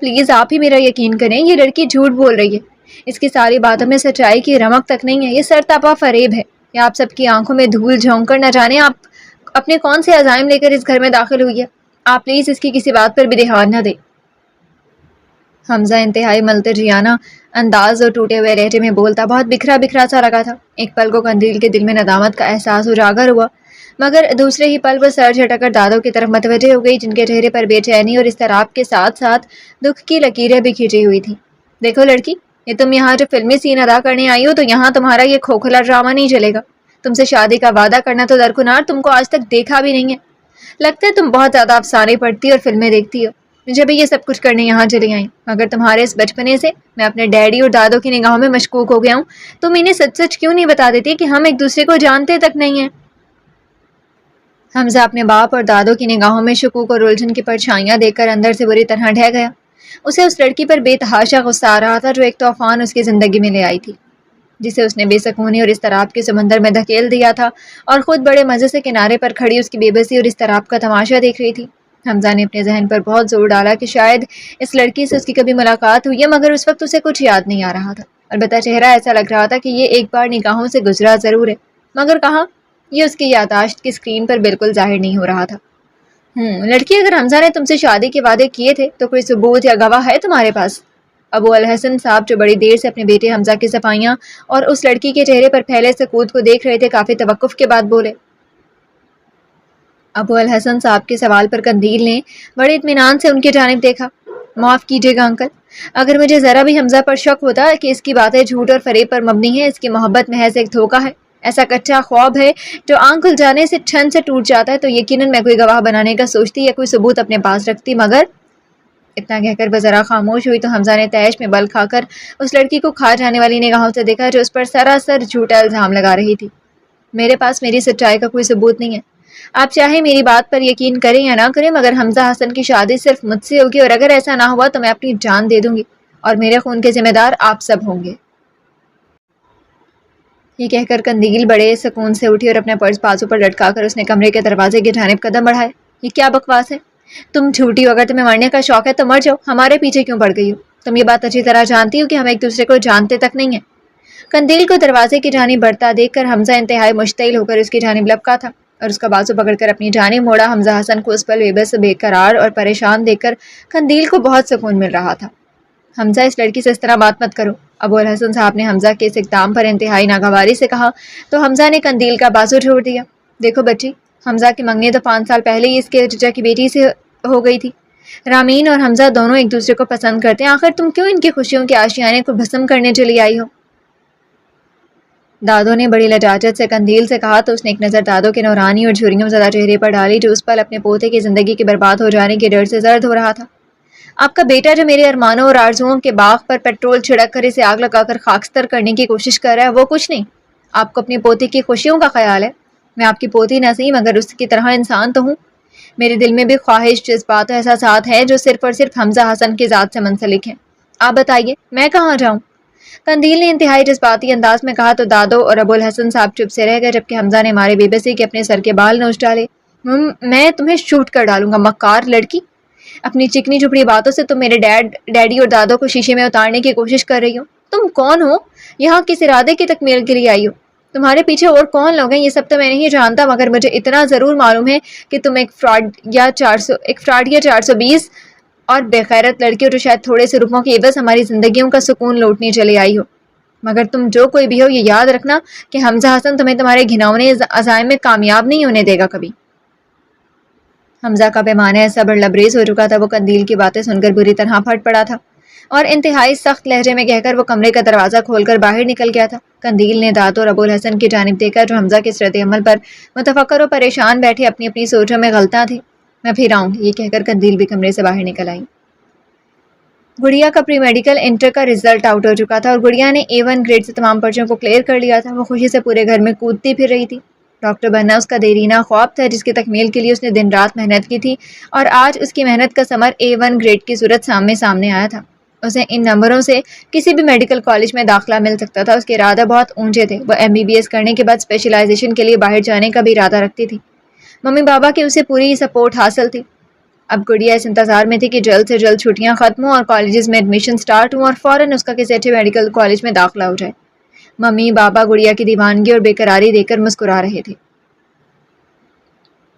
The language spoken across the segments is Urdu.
پلیز آپ ہی میرا یقین کریں، یہ لڑکی جھوٹ بول رہی ہے، اس کی ساری باتوں میں سچائی کی رمق تک نہیں ہے، یہ سرتاپا فریب ہے، یہ آپ سب کی آنکھوں میں دھول جھونک کر نہ جانے آپ اپنے کون سے عزائم لے کر اس گھر میں داخل ہوئی ہے۔ آپ پلیز اس کی کسی بات پر بھی دھیان نہ دیں۔ حمزہ انتہائی ملتجیانہ انداز اور ٹوٹے ہوئے لہجے میں بولتا بہت بکھرا بکھرا سا لگا تھا۔ ایک پل کو قندیل کے دل میں ندامت کا احساس اجاگر ہوا، مگر دوسرے ہی پل وہ سر جھٹک کر دادو کی طرف متوجہ ہو گئی، جن کے چہرے پر بے چینی اور اضطراب کے ساتھ ساتھ دکھ کی لکیریں بھی کھینچی ہوئی تھیں۔ دیکھو لڑکی، یہ تم یہاں جو فلمی سین ادا کرنے آئی ہو تو یہاں تمہارا یہ کھوکھلا ڈرامہ نہیں چلے گا۔ تم سے شادی کا وعدہ کرنا تو درکنار تم کو آج تک دیکھا بھی نہیں ہے۔ لگتا ہے تم بہت زیادہ افسانے پڑھتی اور فلمیں دیکھتی ہو۔ مجھے بھی یہ سب کچھ کرنے یہاں چلی آئی، مگر تمہارے اس بچپنے سے میں اپنے ڈیڈی اور دادو کی نگاہوں میں مشکوک ہو گیا ہوں۔ تم انہیں سچ سچ کیوں نہیں بتا دیتی کہ ہم ایک دوسرے کو جانتے تک نہیں ہیں؟ حمزہ اپنے باپ اور دادو کی نگاہوں میں شکوک اور الجھن کی پرچھائیاں دیکھ کر اندر سے بری طرح ڈھہ گیا۔ اسے اس لڑکی پر بے تحاشا غصہ آ رہا تھا جو ایک طوفان اس کی زندگی میں لے آئی تھی، جسے اس نے بے سکونی اور اضطراب کے سمندر میں دھکیل دیا تھا، اور خود بڑے مزے سے کنارے پر کھڑی اس کی بے بسی اور اضطراب کا تماشا دیکھ رہی تھی۔ حمزہ نے اپنے ذہن پر بہت زور ڈالا کہ شاید اس لڑکی سے اس کی کبھی ملاقات ہوئی ہے، مگر اس وقت اسے کچھ یاد نہیں آ رہا تھا۔ البتہ چہرہ ایسا لگ رہا تھا کہ یہ ایک بار نگاہوں سے گزرا ضرور ہے، مگر کہاں، یہ اس کی یادداشت کی اسکرین پر بالکل ظاہر نہیں ہو رہا تھا۔ لڑکی، اگر حمزہ نے تم سے شادی کے وعدے کیے تھے تو کوئی ثبوت یا گواہ ہے تمہارے پاس؟ ابو الحسن صاحب جو بڑی دیر سے اپنے بیٹے حمزہ کی صفائیاں اور اس لڑکی کے چہرے پر پھیلے سکوت کو دیکھ رہے تھے، کافی توقف کے بعد بولے۔ ابو الحسن صاحب کے سوال پر قندیل نے بڑے اطمینان سے ان کی جانب دیکھا۔ معاف کیجیے گا انکل، اگر مجھے ذرا بھی حمزہ پر شک ہوتا کہ اس کی باتیں جھوٹ اور فریب پر مبنی ہیں، اس کی محبت محض ایک دھوکہ ہے، ایسا کچا خواب ہے جو آنکھ کھل جانے سے چھن سے ٹوٹ جاتا ہے، تو یقیناً میں کوئی گواہ بنانے کا سوچتی یا کوئی ثبوت اپنے پاس رکھتی، مگر اتنا کہہ کر وہ ذرا خاموش ہوئی تو حمزہ نے تیش میں بل کھا کر اس لڑکی کو کھا جانے والی نگاہوں سے دیکھا جو اس پر سراسر جھوٹا الزام لگا رہی تھی۔ میرے پاس میری سچائی کا کوئی ثبوت نہیں ہے، آپ چاہے میری بات پر یقین کریں یا نہ کریں، مگر حمزہ حسن کی شادی صرف مجھ سے ہوگی، اور اگر ایسا نہ ہوا تو میں اپنی جان دے دوں گی، اور میرے خون کے ذمہ دار آپ سب ہوں گے۔ یہ کہہ کر قندیل بڑے سکون سے اٹھی اور اپنا پرس بازو پر لٹکا کر اس نے کمرے کے دروازے کی جانب قدم بڑھائے۔ یہ کیا بکواس ہے؟ تم جھوٹی ہو، اگر تمہیں مرنے کا شوق ہے تو مر جاؤ، ہمارے پیچھے کیوں پڑ گئی ہو؟ تم یہ بات اچھی طرح جانتی ہو کہ ہم ایک دوسرے کو جانتے تک نہیں ہیں۔ قندیل کو دروازے کی جانب بڑھتا دیکھ کر حمزہ انتہائی مشتعل ہو کر اس کی جانب لپکا تھا، اور اس کا بازو پکڑ کر اپنی جانب موڑا۔ حمزہ حسن کو اس پر بے بس، بے قرار اور پریشان دیکھ کر قندیل کو بہت سکون مل رہا تھا۔ حمزہ، اس لڑکی سے اس طرح بات مت کرو، ابو الحسن صاحب نے حمزہ کے اس اقدام پر انتہائی ناگواری سے کہا، تو حمزہ نے قندیل کا بازو چھوڑ دیا۔ دیکھو بچی، حمزہ کی منگنی تو 5 سال پہلے ہی اس کے چچا کی بیٹی سے ہو گئی تھی۔ رامین اور حمزہ دونوں ایک دوسرے کو پسند کرتے ہیں، آخر تم کیوں ان کی خوشیوں کے آشیانے کو بھسم کرنے چلی آئی ہو؟ دادو نے بڑی لجاجت سے قندیل سے کہا، تو اس نے ایک نظر دادو کے نورانی اور جھریوں زدہ چہرے پر ڈالی جو اس پل اپنے پوتے کی زندگی کے برباد ہو جانے کے ڈر سے زرد ہو رہا تھا۔ آپ کا بیٹا جو میرے ارمانوں اور آرزوؤں کے باغ پر پیٹرول چھڑک کر اسے آگ لگا کر خاکستر کرنے کی کوشش کر رہا ہے، وہ کچھ نہیں۔ آپ کو اپنی پوتی کی خوشیوں کا خیال ہے۔ میں آپ کی پوتی نہ صحیح مگر اس کی طرح انسان تو ہوں۔ میرے دل میں بھی خواہش، جذبات و احساسات ہیں جو صرف اور صرف حمزہ حسن کی ذات سے منسلک ہیں۔ آپ بتائیے میں کہاں جاؤں؟ قندیل نے انتہائی جذباتی انداز میں کہا، تو دادو اور ابو الحسن صاحب چپ سے رہ گئے، جبکہ حمزہ نے مارے بے بسی کے اپنے سر کے بال نوچ ڈالے۔ میں تمہیں شوٹ کر ڈالوں گا، مکار لڑکی! اپنی چکنی چپڑی باتوں سے تم میرے ڈیڈی اور دادو کو شیشے میں اتارنے کی کوشش کر رہی ہو۔ تم کون ہو؟ یہاں کس ارادے کی تکمیل کے لیے آئی ہو؟ تمہارے پیچھے اور کون لوگ ہیں یہ سب تو میں نہیں جانتا، مگر مجھے اتنا ضرور معلوم ہے کہ تم ایک فراڈ یا 420 اور بےغیرت لڑکی ہو جو شاید تھوڑے سے روپوں کی عوض ہماری زندگیوں کا سکون لوٹنے چلے آئی ہو۔ مگر تم جو کوئی بھی ہو، یہ یاد رکھنا کہ حمزہ حسن تمہیں تمہارے گھناؤنے عزائم میں کامیاب نہیں ہونے دے گا کبھی۔ حمزہ کا پیمانہ صبر لبریز ہو چکا تھا، وہ قندیل کی باتیں سن کر بری طرح پھٹ پڑا تھا، اور انتہائی سخت لہجے میں کہہ کر وہ کمرے کا دروازہ کھول کر باہر نکل گیا تھا۔ قندیل نے دادو اور ابو الحسن کی جانب دیکھا جو حمزہ کے اس رد عمل پر متفکر و پریشان بیٹھے اپنی اپنی سوچوں میں غلطاں تھے۔ میں پھر آؤں گی، یہ کہہ کر قندیل بھی کمرے سے باہر نکل آئی۔ گڑیا کا پری میڈیکل انٹر کا رزلٹ آؤٹ ہو چکا تھا، اور گڑیا نے A1 گریڈ سے تمام پرچوں کو کلیئر کر لیا تھا۔ وہ خوشی سے پورے گھر میں کودتی پھر رہی تھی۔ ڈاکٹر بننا اس کا دیرینہ خواب تھا جس کی تکمیل کے لیے اس نے دن رات محنت کی تھی، اور آج اس کی محنت کا ثمر A1 گریڈ کی صورت سامنے آیا تھا۔ اسے ان نمبروں سے کسی بھی میڈیکل کالج میں داخلہ مل سکتا تھا۔ اس کے ارادے بہت اونچے تھے، وہ MBBS کرنے کے بعد اسپیشلائزیشن کے لیے باہر جانے کا بھی ارادہ رکھتی تھی۔ ممی بابا کی اسے پوری سپورٹ حاصل تھی۔ اب گڑیا اس انتظار میں تھی کہ جلد سے جلد چھٹیاں ختم ہوں اور کالجز میں ایڈمیشن سٹارٹ ہوں اور فوراً اس کا کسی اچھے میڈیکل کالج میں داخلہ ہو جائے۔ ممی بابا گڑیا کی دیوانگی اور بے قراری دیکھ کر مسکرا رہے تھے۔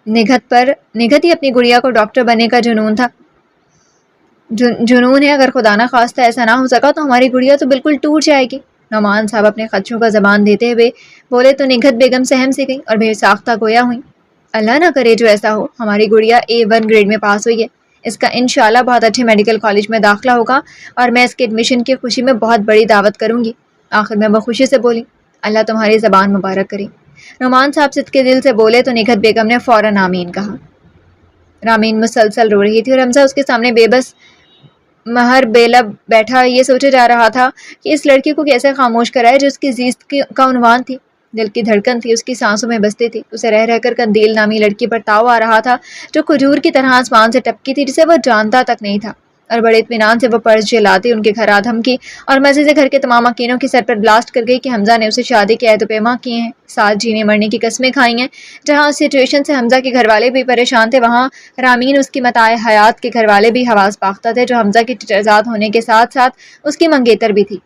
نگہت ہی اپنی گڑیا کو ڈاکٹر بننے کا جنون تھا، جنون ہے۔ اگر خدا نہ خواستہ ایسا نہ ہو سکا تو ہماری گڑیا تو بالکل ٹوٹ جائے گی۔ نعمان صاحب اپنے خدشوں کا زبان دیتے ہوئے بولے تو نگہت بیگم سہم سے گئی اور بے ساختہ گویا ہوئی۔ اللہ نہ کرے جو ایسا ہو۔ ہماری گڑیا A1 گریڈ میں پاس ہوئی ہے، اس کا انشاءاللہ بہت اچھے میڈیکل کالج میں داخلہ ہوگا اور میں اس کے ایڈمیشن کی خوشی میں بہت بڑی دعوت کروں گی۔ آخر میں وہ خوشی سے بولی، اللہ تمہاری زبان مبارک کرے۔ نعمان صاحب صدقے دل سے بولے تو نگہت بیگم نے فوراً آمین کہا۔ رامین مسلسل رو رہی تھی اور حمزہ اس کے سامنے بے بس مہر بے لب بیٹھا یہ سوچے جا رہا تھا کہ اس لڑکی کو کیسے خاموش کرائے جو اس کی زیست کا عنوان تھی، دل کی دھڑکن تھی، اس کی سانسوں میں بستی تھی۔ اسے رہ رہ کر قندیل نامی لڑکی پر تاؤ آ رہا تھا جو کھجور کی طرح آسمان سے ٹپکی تھی، جسے وہ جانتا تک نہیں تھا، اور بڑے اطمینان سے وہ پرس جلاتی ان کے گھر آ دھمکی اور مزے سے گھر کے تمام مکینوں کی سر پر بلاسٹ کر گئی کہ حمزہ نے اسے شادی کے عہد و پیما کیے ہیں، ساتھ جینے مرنے کی قسمیں کھائی ہیں۔ جہاں اس سچویشن سے حمزہ کے گھر والے بھی پریشان تھے، وہاں رامین اس کی متاع حیات کے گھر والے بھی حواس باختہ تھے، جو حمزہ کی چچرزاد ہونے کے ساتھ ساتھ اس کی منگیتر بھی تھی،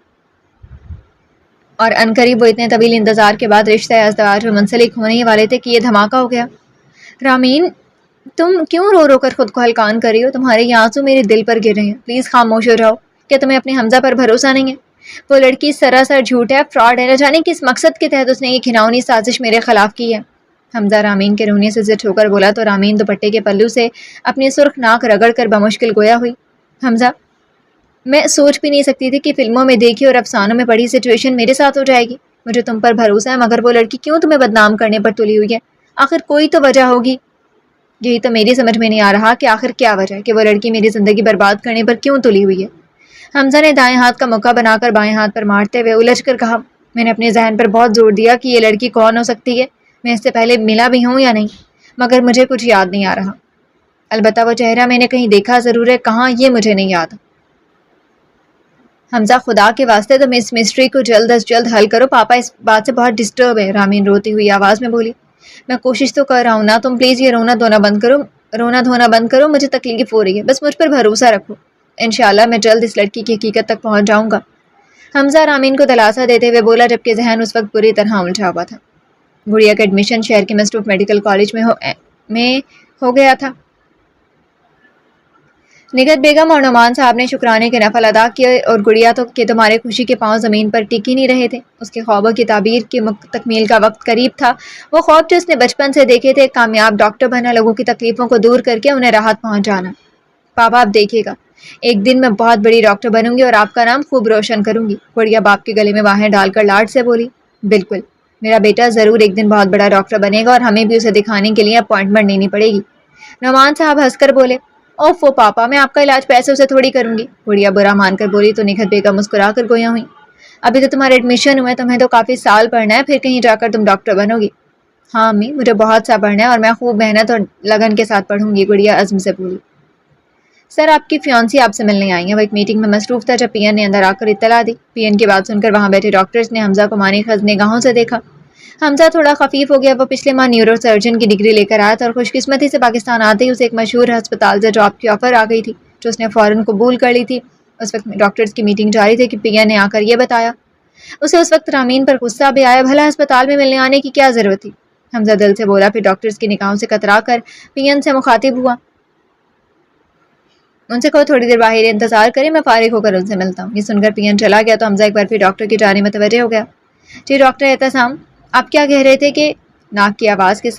اور عنقریب وہ اتنے طویل انتظار کے بعد رشتہ ازدواج میں منسلک ہونے ہی والے تھے کہ یہ دھماکہ ہو گیا۔ رامین تم کیوں رو رو کر خود کو ہلکان کر رہی ہو؟ تمہارے یہ آنسو میرے دل پر گر رہے ہیں، پلیز خاموش ہو جاؤ۔ کیا تمہیں اپنے حمزہ پر بھروسہ نہیں ہے؟ وہ لڑکی سراسر جھوٹ ہے، فراڈ ہے، نہ جانے کس مقصد کے تحت اس نے یہ گھناؤنی سازش میرے خلاف کی ہے۔ حمزہ رامین کے رونے سے ضد ہو کر بولا تو رامین دوپٹے کے پلو سے اپنی سرخ ناک رگڑ کر بمشکل گویا ہوئی۔ حمزہ میں سوچ بھی نہیں سکتی تھی کہ فلموں میں دیکھی اور افسانوں میں پڑھی سچویشن میرے ساتھ ہو جائے گی۔ مجھے تم پر بھروسہ ہے، مگر وہ لڑکی کیوں تمہیں بدنام کرنے پر تلی ہوئی ہے؟ آخر کوئی تو وجہ ہوگی۔ یہی تو میری سمجھ میں نہیں آ رہا کہ آخر کیا وجہ ہے کہ وہ لڑکی میری زندگی برباد کرنے پر کیوں تلی ہوئی ہے۔ حمزہ نے دائیں ہاتھ کا مکہ بنا کر بائیں ہاتھ پر مارتے ہوئے الجھ کر کہا، میں نے اپنے ذہن پر بہت زور دیا کہ یہ لڑکی کون ہو سکتی ہے، میں اس سے پہلے ملا بھی ہوں یا نہیں، مگر مجھے کچھ یاد نہیں آ رہا۔ البتہ وہ چہرہ میں نے کہیں دیکھا ضرور ہے، کہاں یہ مجھے نہیں یاد۔ حمزہ خدا کے واسطے تم اس مسٹری کو جلد از جلد حل کرو، پاپا اس بات سے بہت ڈسٹرب ہے۔ رامین روتی ہوئی آواز میں بولی، میں کوشش تو کر رہا ہوں نا، تم پلیز یہ رونا دھونا بند کرو، مجھے تکلیف ہو رہی ہے، بس مجھ پر بھروسہ رکھو، انشاءاللہ میں جلد اس لڑکی کی حقیقت تک پہنچ جاؤں گا۔ حمزہ رامین کو دلاسا دیتے ہوئے بولا، جبکہ ذہن اس وقت بری طرح الجھا ہوا تھا۔ گڑیا کا ایڈمیشن شہر کے مصروف میڈیکل کالج میں ہو گیا تھا۔ نگہت بیگم اور نعمان صاحب نے شکرانے کے نفل ادا کیے اور گڑیا تو کہ تمہارے خوشی کے پاؤں زمین پر ٹک ہی نہیں رہے تھے۔ اس کے خوابوں کی تعبیر کی تکمیل کا وقت قریب تھا۔ وہ خواب جو اس نے بچپن سے دیکھے تھے، کامیاب ڈاکٹر بننا، لوگوں کی تکلیفوں کو دور کر کے انہیں راحت پہنچ جانا۔ پاپا آپ دیکھیے گا، ایک دن میں بہت بڑی ڈاکٹر بنوں گی اور آپ کا نام خوب روشن کروں گی۔ گڑیا باپ کے گلے میں باہیں ڈال کر لاڈ سے بولی، بالکل، میرا بیٹا ضرور ایک دن بہت بڑا ڈاکٹر بنے گا اور ہمیں بھی اسے دکھانے کے لیے اپوائنٹمنٹ لینی پڑے گی۔ نعمان صاحب ہنس کر بولے، اوفو پاپا، میں آپ کا علاج پیسوں سے تھوڑی کروں گی۔ گڑیا برا مان کر بولی تو نگہت بیگم مسکرا کر گویا ہوئی، ابھی تو تمہارا ایڈمیشن ہوا ہے، تمہیں تو کافی سال پڑھنا ہے، پھر کہیں جا کر تم ڈاکٹر بنو گی۔ ہاں امی، مجھے بہت سا پڑھنا ہے اور میں خوب محنت اور لگن کے ساتھ پڑھوں گی، گڑیا عزم سے بولی۔ سر آپ کی فیانسی آپ سے ملنے آئی ہیں، وہ ایک میٹنگ میں مصروف تھا جب پی این نے اندر آ کر اطلاع دی۔ پی این کی بات سن کر وہاں بیٹھے ڈاکٹرز نے حمزہ کو مانی خز نگاہوں سے دیکھا۔ حمزہ تھوڑا خفیف ہو گیا، وہ پچھلے ماہ نیورو سرجن کی ڈگری لے کر آیا تھا اور خوش قسمتی سے پاکستان آتے ہی اسے ایک مشہور ہسپتال سے جاب کی آفر آ گئی تھی جو اس نے فوراً قبول کر لی تھی۔ اس وقت ڈاکٹرز کی میٹنگ جاری تھی کہ پی این نے آ کر یہ بتایا۔ اسے اس وقت رامین پر غصہ بھی آیا، بھلا ہسپتال میں ملنے آنے کی کیا ضرورت تھی؟ حمزہ دل سے بولا، پھر ڈاکٹرز کی نگاہوں سے کترا کر پی این سے مخاطب ہوا، ان سے کہو تھوڑی دیر باہر انتظار کریں، میں فارغ ہو کر ان سے ملتا ہوں۔ یہ سن کر پی این چلا گیا تو حمزہ ایک بار پھر ڈاکٹر کی جانب متوجہ ہو گیا۔ جی ڈاکٹر احتسام، آپ کیا کہہ رہے تھے کہ ناک کی آواز کے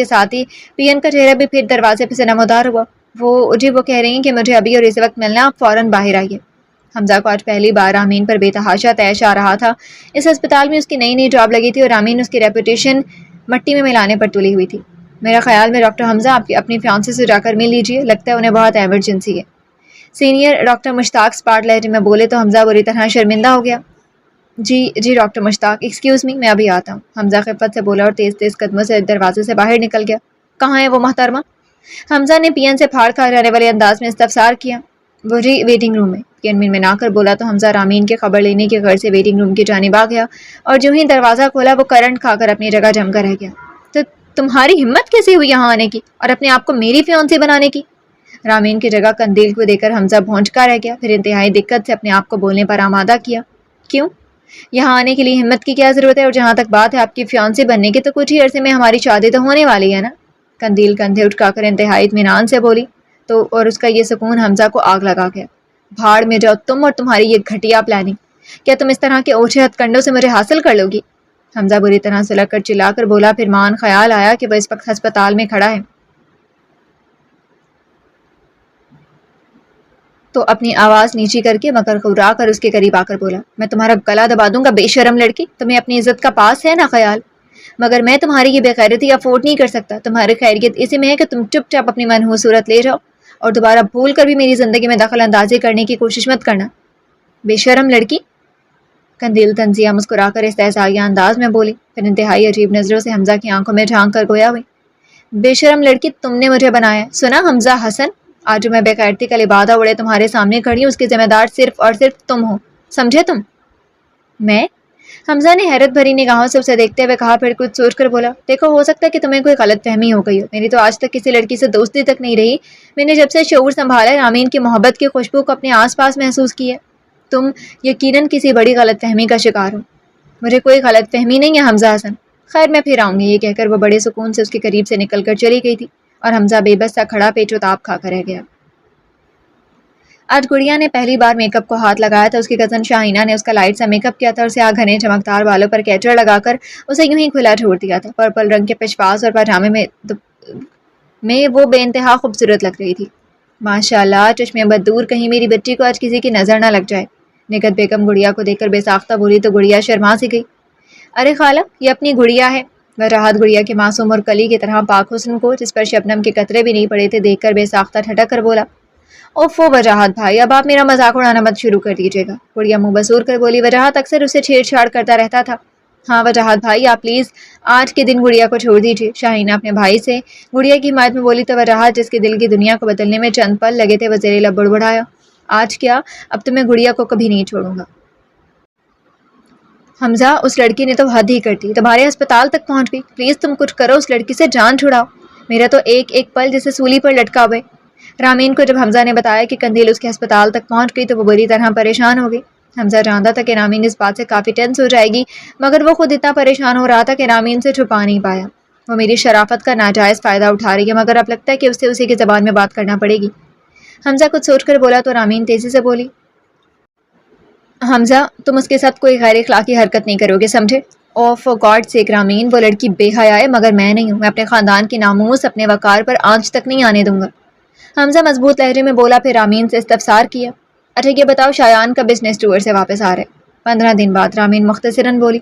ساتھ ہی پی این کا چہرہ بھی پھر دروازے پہ سے نمودار ہوا۔ وہ کہہ رہی ہیں کہ مجھے ابھی اور اس وقت ملنا، آپ فوراً باہر آئیے۔ حمزہ کو آج پہلی بار رامین پر بے تحاشا طیش آ رہا تھا۔ اس ہسپتال میں اس کی نئی جاب لگی تھی اور رامین اس کی ریپوٹیشن مٹی میں ملانے پر تلی ہوئی تھی۔ میرا خیال میں ڈاکٹر حمزہ آپ اپنی فیانسی سے جا کر مل لیجیے، لگتا ہے انہیں بہت ایمرجنسی ہے۔ سینئر ڈاکٹر مشتاق اسپاٹ لہجے میں بولے تو حمزہ بری طرح شرمندہ ہو گیا۔ جی ڈاکٹر مشتاق، ایکسکیوز می، میں ابھی آتا ہوں، حمزہ خفت سے بولا اور تیز تیز قدموں سے دروازے سے باہر نکل گیا۔ کہاں ہے وہ محترمہ؟ حمزہ نے پی این سے پھاڑ کھا جانے والے انداز میں استفسار کیا۔ وہ جی ویٹنگ روم میں، پی این میں نہ کر بولا تو حمزہ رامین کے خبر لینے کے غرض سے ویٹنگ روم کی جانب آ گیا اور جو ہی دروازہ کھولا وہ کرنٹ کھا کر اپنی جگہ جم کر رہ گیا۔ تو تمہاری ہمت کیسے ہوئی یہاں آنے کی اور اپنے آپ کو میری فیانسی بنانے کی؟ رامین کی جگہ قندیل کو دیکھ کر حمزہ بھونچکا رہ گیا، پھر انتہائی دقت سے اپنے آپ کو بولنے پر آمادہ کیا۔ کیوں؟ یہاں آنے کے لیے ہمت کی کیا ضرورت ہے؟ اور جہاں تک بات ہے آپ کی فیانسی بننے کی، تو کچھ ہی عرصے میں ہماری شادی تو ہونے والی ہے نا؟ قندیل کندھے اٹھا کر انتہائی اطمینان سے بولی تو، اور اس کا یہ سکون حمزہ کو آگ لگا گیا۔ بھاڑ میں جاؤ تم اور تمہاری یہ گھٹیا پلاننگ! کیا تم اس طرح کے اوچھے ہتھ کنڈوں سے مجھے حاصل کر لو گی؟ حمزہ بری طرح سے لگ کر چلا کر بولا، پھر مان خیال آیا کہ وہ اس وقت ہسپتال میں کھڑا ہے تو اپنی آواز نیچی کر کے مگر گھبرا کر اس کے قریب آ کر بولا، میں تمہارا گلا دبا دوں گا بے شرم لڑکی! تمہیں اپنی عزت کا پاس ہے نا خیال؟ مگر میں تمہاری یہ بے غیرتی افورڈ نہیں کر سکتا۔ تمہاری خیریت اسی میں ہے کہ تم چپ چاپ اپنی منحوس صورت لے جاؤ اور دوبارہ بھول کر بھی میری زندگی میں دخل اندازی کرنے کی کوشش مت کرنا۔ بے شرم لڑکی! قندیل تنزیہ مسکرا کر استہزائیہ انداز میں بولی، پھر انتہائی عجیب نظروں سے حمزہ کی آنکھوں میں جھانک کر گویا ہوئی، بے شرم لڑکی تم نے مجھے بنایا ہے، سنا حمزہ حسن؟ آج جو میں بے غیرتی کا لبادہ اڑے تمہارے سامنے کھڑی ہوں، اس کی ذمہ دار صرف اور صرف تم ہو، سمجھے تم؟ میں؟ حمزہ نے حیرت بھری نگاہوں سے اسے دیکھتے ہوئے کہا، پھر کچھ سوچ کر بولا، دیکھو ہو سکتا ہے کہ تمہیں کوئی غلط فہمی ہو گئی ہو، میری تو آج تک کسی لڑکی سے دوستی تک نہیں رہی۔ میں نے جب سے شعور سنبھالا ہے، رامین کی محبت کی خوشبو کو اپنے آس پاس محسوس کی ہے۔ تم یقیناً کسی بڑی غلط فہمی کا شکار ہو۔ مجھے کوئی غلط فہمی نہیں ہے حمزہ حسن، خیر میں پھر آؤں گی۔ یہ کہہ کر وہ بڑے سکون سے اس کے قریب سے نکل کر چلی گئی تھی اور حمزہ بے بس سا کھڑا پیچ و تاب کھا کر رہ گیا۔ آج گڑیا نے پہلی بار میک اپ کو ہاتھ لگایا تھا۔ اس کی کزن شاہینہ نے اس کا لائٹ سا میک اپ کیا تھا اور سیاہ گھنے چمکدار بالوں پر کیچڑ لگا کر اسے یوں ہی کھلا چھوڑ دیا تھا۔ پرپل رنگ کے پشواز اور پاجامے میں وہ بے انتہا خوبصورت لگ رہی تھی۔ ماشاء اللہ، چشمے بد دور، کہیں میری بچی کو آج کسی کی نظر نہ لگ جائے۔ نگہت بیگم گڑیا کو دیکھ کر بے ساختہ بولی تو گڑیا شرما سی گئی۔ ارے خالہ، یہ اپنی گڑیا ہے۔ وجاہت گڑیا کے معصوم اور کلی کی طرح پاک حسن کو، جس پر شبنم کے قطرے بھی نہیں پڑے تھے، دیکھ کر بے ساختہ ٹھٹک کر بولا، اوفو وجاہت بھائی، اب آپ میرا مذاق اڑانا مت شروع کر دیجیے گا۔ گڑیا منہ بسور کر بولی، وجاہت اکثر اسے چھیڑ چھاڑ کرتا رہتا تھا۔ ہاں وجاہت بھائی، آپ پلیز آج کے دن گڑیا کو چھوڑ دیجیے۔ شاہینہ اپنے بھائی سے گڑیا کی حمایت میں بولی تو وجاہت، جس کے دل کی دنیا کو بدلنے میں چند پل لگے تھے، وہ زیر لب بڑبڑایا، آج کیا، اب تو میں گڑیا کو کبھی نہیں چھوڑوں گا۔ حمزہ، اس لڑکی نے تو حد ہی کر دی، تمہارے ہسپتال تک پہنچ گئی۔ پلیز تم کچھ کرو، اس لڑکی سے جان چھڑاؤ، میرا تو ایک ایک پل جیسے سولی پر لٹکا ہوئے۔ رامین کو جب حمزہ نے بتایا کہ قندیل اس کے ہسپتال تک پہنچ گئی تو وہ بری طرح پریشان ہو گئی۔ حمزہ جانتا تھا کہ رامین اس بات سے کافی ٹینس ہو جائے گی، مگر وہ خود اتنا پریشان ہو رہا تھا کہ رامین سے چھپا نہیں پایا۔ وہ میری شرافت کا ناجائز فائدہ اٹھا رہی ہے، مگر اب لگتا ہے کہ اسے اسی کی زبان میں بات کرنا پڑے گی۔ حمزہ کچھ سوچ کر بولا تو رامین تیزی سے بولی، حمزہ تم اس کے ساتھ کوئی غیر اخلاقی حرکت نہیں کرو گے، سمجھے؟ او فار گاڈ سیک رامین، وہ لڑکی بے حیا ہے مگر میں نہیں ہوں۔ میں اپنے خاندان کی ناموس، اپنے وقار پر آنچ تک نہیں آنے دوں گا۔ حمزہ مضبوط لہجے میں بولا، پھر رامین سے استفسار کیا، اچھا یہ بتاؤ شایان کا بزنس ٹور سے واپس آ رہے؟ 15 دن بعد، رامین مختصراً بولی۔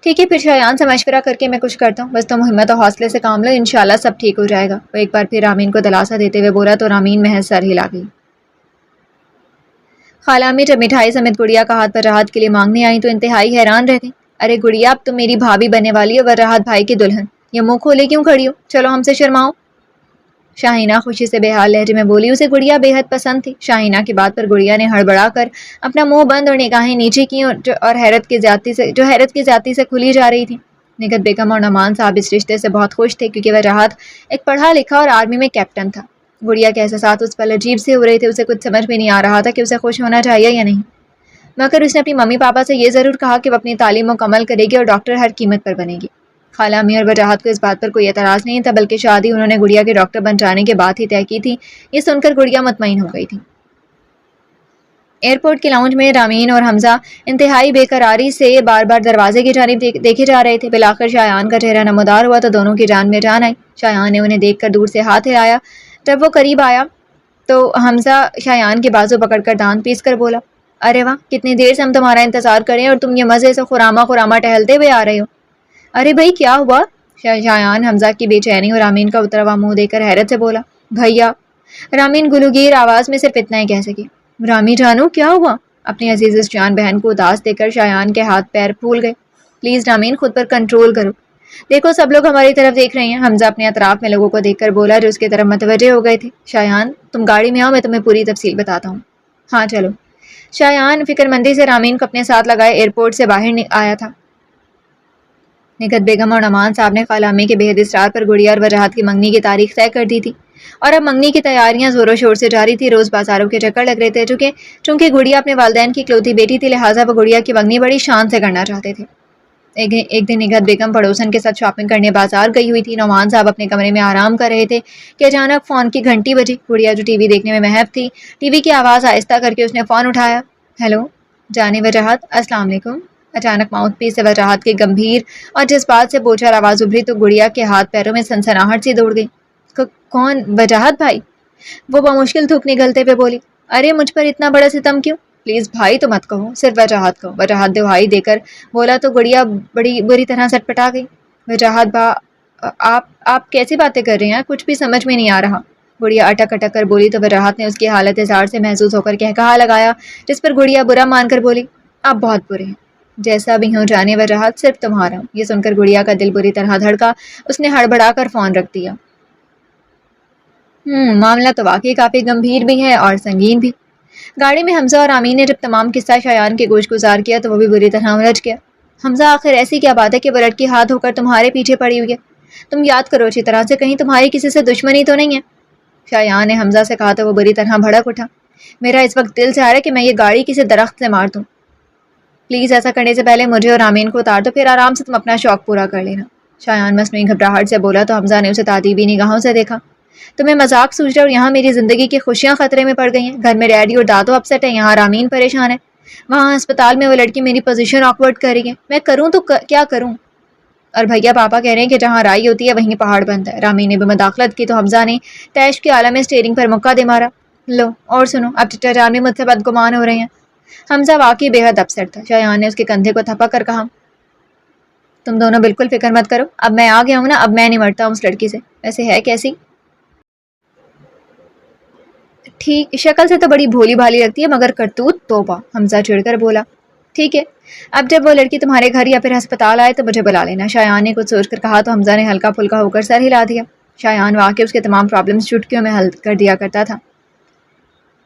ٹھیک ہے، پھر شایان سے مشورہ کر کے میں کچھ کرتا ہوں، بس تم ہمت و حوصلے سے کام لو، انشاءاللہ سب ٹھیک ہو جائے گا۔ وہ ایک بار پھر رامین کو دلاسا دیتے ہوئے بولا تو رامین محض سر ہلا گئی۔ خالہ امی جب مٹھائی سمیت گڑیا کا ہاتھ وجاہت کے لیے مانگنے آئی تو انتہائی حیران رہ گئی۔ ارے گڑیا، اب تم میری بھابھی بننے والی ہو، وجاہت بھائی کی دلہن، یہ منہ کھولے کیوں کھڑی ہو؟ چلو ہم سے شرماؤ۔ شاہینہ خوشی سے بے حال لہجے میں بولی، اسے گڑیا بے حد پسند تھی۔ شاہینہ کی بات پر گڑیا نے ہڑبڑا کر اپنا منہ بند اور نگاہیں نیچے کی اور حیرت کی زیادتی سے کھلی جا رہی تھی۔ نگہت بیگم اور نعمان صاحب اس رشتے سے بہت خوش تھے، کیونکہ وجاہت ایک پڑھا لکھا اور آرمی میں کیپٹن تھا۔ گڑیا کے احساسات اس پل عجیب سے ہو رہے تھے، اسے کچھ سمجھ میں نہیں آ رہا تھا کہ اسے خوش ہونا چاہیے یا نہیں، مگر اس نے اپنی ممی پاپا سے یہ ضرور کہا کہ وہ اپنی تعلیم مکمل کرے گی اور ڈاکٹر ہر قیمت پر بنے گی۔ خالہ امی اور وجاہت کو اس بات پر کوئی اعتراض نہیں تھا، بلکہ شادی انہوں نے گڑیا کے ڈاکٹر بن جانے کے بعد ہی طے کی تھی۔ یہ سن کر گڑیا مطمئن ہو گئی تھی۔ ایئرپورٹ کے لاؤنج میں رامین اور حمزہ انتہائی بے قراری سے بار بار دروازے کی جانب دیکھے جا رہے تھے۔ بالآخر شایان کا چہرہ نمودار ہوا تو دونوں کی جان میں جان آئی۔ شایان نے انہیں دیکھ کر دور سے ہاتھ ہلایا۔ جب وہ قریب آیا تو حمزہ شایان کے بازو پکڑ کر دانت پیس کر بولا، ارے واہ، کتنی دیر سے ہم تمہارا انتظار کریں اور تم یہ مزے سے خراما ٹہلتے ہوئے آ رہے ہو۔ ارے بھائی کیا ہوا؟ شایان حمزہ کی بے چینی اور رامین کا اترا ہوا منہ دیکھ کر حیرت سے بولا، بھیا۔ رامین گلوگیر آواز میں صرف اتنا ہی کہہ سکی، رامی جانو کیا ہوا؟ اپنی عزیز جان بہن کو اداس دیکھ کر شایان کے ہاتھ پیر پھول گئے۔ پلیز رامین، خود پر کنٹرول کرو، دیکھو سب لوگ ہماری طرف دیکھ رہے ہیں۔ حمزہ اپنے اطراف میں لوگوں کو دیکھ کر بولا جو اس کی طرف متوجہ ہو گئے تھے۔ شایان تم گاڑی میں آؤ، میں تمہیں پوری تفصیل بتاتا ہوں۔ ہاں چلو۔ شایان فکر مندی سے رامین کو اپنے ساتھ لگائے ایئرپورٹ سے باہر آیا تھا۔ نگہت بیگم اور نعمان صاحب نے خالہ امی کے بے حد اصرار پر گڑیا اور وجاہت کی منگنی کی تاریخ طے کر دی تھی۔ اور اب منگنی کی تیاریاں زوروں شور سے جاری تھی. روز بازاروں کے چکر لگ رہے تھے. چونکہ گڑیا اپنے والدین کی اکلوتی بیٹی تھی لہٰذا وہ گڑیا کی منگنی بڑی شان سے کرنا چاہتے تھے. ایک دن نگہت بیگم پڑوسن کے ساتھ شاپنگ کرنے بازار گئی ہوئی تھی. نعمان صاحب اپنے کمرے میں آرام کر رہے تھے کہ اچانک فون کی گھنٹی بجی. گڑیا جو ٹی وی دیکھنے میں محو تھی, ٹی وی کی آواز آہستہ کر کے اس نے فون اٹھایا. ہیلو جانے وجاہت, السلام علیکم. اچانک ماؤتھ پیس سے وجاہت کی گمبھیر اور جذبات سے بوچھر آواز ابھری تو گڑیا کے ہاتھ پیروں میں سنسناہٹ سی دوڑ گئی. کون؟ وجاہت بھائی؟ وہ بمشکل تھوک نگلتے ہوئے بولی. ارے مجھ پر اتنا بڑا ستم کیوں؟ پلیز بھائی تو مت کہو, صرف وجاہت کہو. وجاہت دہائی دے کر بولا تو گڑیا بڑی بری طرح سٹپٹا گئی. وجاہت آپ کیسی باتیں کر رہے ہیں؟ کچھ بھی سمجھ میں نہیں آ رہا. گڑیا اٹک اٹک کر بولی تو وجاہت نے اس کی حالت زار سے محسوس ہو کر کہا لگایا, جس پر گڑیا برا مان کر بولی. آپ بہت برے ہیں. جیسا بھی ہوں جانے وجاہت, صرف تمہارا ہوں. یہ سن کر گڑیا کا دل بری طرح دھڑکا. اس نے ہڑبڑا کر فون رکھ دیا. معاملہ تو واقعی کافی گمبھیر بھی ہے اور سنگین بھی. گاڑی میں حمزہ اور آمین نے جب تمام قصہ شایان کے گوش گزار کیا تو وہ بھی بری طرح الجھ گیا. حمزہ آخر ایسی کیا بات ہے کہ وہ لڑکی ہاتھ ہو کر تمہارے پیچھے پڑی ہوئی ہے؟ تم یاد کرو اچھی طرح سے, کہیں تمہاری کسی سے دشمنی تو نہیں ہے؟ شایان نے حمزہ سے کہا تو وہ بری طرح بھڑک اٹھا. میرا اس وقت دل چاہ رہا ہے کہ میں یہ گاڑی کسی درخت سے مار دوں. پلیز ایسا کرنے سے پہلے مجھے اور آمین کو اتار دو, پھر آرام سے تم اپنا شوق پورا کر لینا. شایان مصنوعی گھبراہٹ سے بولا تو حمزہ نے اسے تعجبی نگاہوں سے دیکھا. تمہیں مذاق سوچ رہے اور یہاں میری زندگی کی خوشیاں خطرے میں پڑ گئی ہیں. گھر میں ڈیڈی اور دادو اپسیٹ ہیں, یہاں رامین پریشان ہے, وہاں ہسپتال میں وہ لڑکی میری پوزیشن آکورڈ کر رہی ہے. میں کروں تو کیا کروں؟ اور بھیا پاپا کہہ رہے ہیں کہ جہاں رائی ہوتی ہے وہیں پہاڑ بنتا ہے. رامین نے بھی مداخلت کی تو حمزہ نے تیش کے عالم میں اسٹیئرنگ پر مکہ دے مارا. لو اور سنو, اب چچا جان بھی مجھ سے بدگمان ہو رہے ہیں. حمزہ واقعی بے حد اپسیٹ تھا. شایان نے اس کے کندھے کو تھپا کر کہا, تم دونوں بالکل فکر مت کرو, اب میں آ گیا ہوں نا, اب میں نمٹتا ہوں اس لڑکی سے. ویسے ہے کیسی؟ ٹھیک, شکل سے تو بڑی بھولی بھالی لگتی ہے مگر کرتوت توبہ. حمزہ چڑھ کر بولا. ٹھیک ہے, اب جب وہ لڑکی تمہارے گھر یا پھر ہسپتال آئے تو مجھے بلا لینا. شایان نے کچھ سوچ کر کہا تو حمزہ نے ہلکا پھلکا ہو کر سر ہلا دیا. شایان واقعی اس کے تمام پرابلمز چٹکیوں میں حل کر دیا کرتا تھا.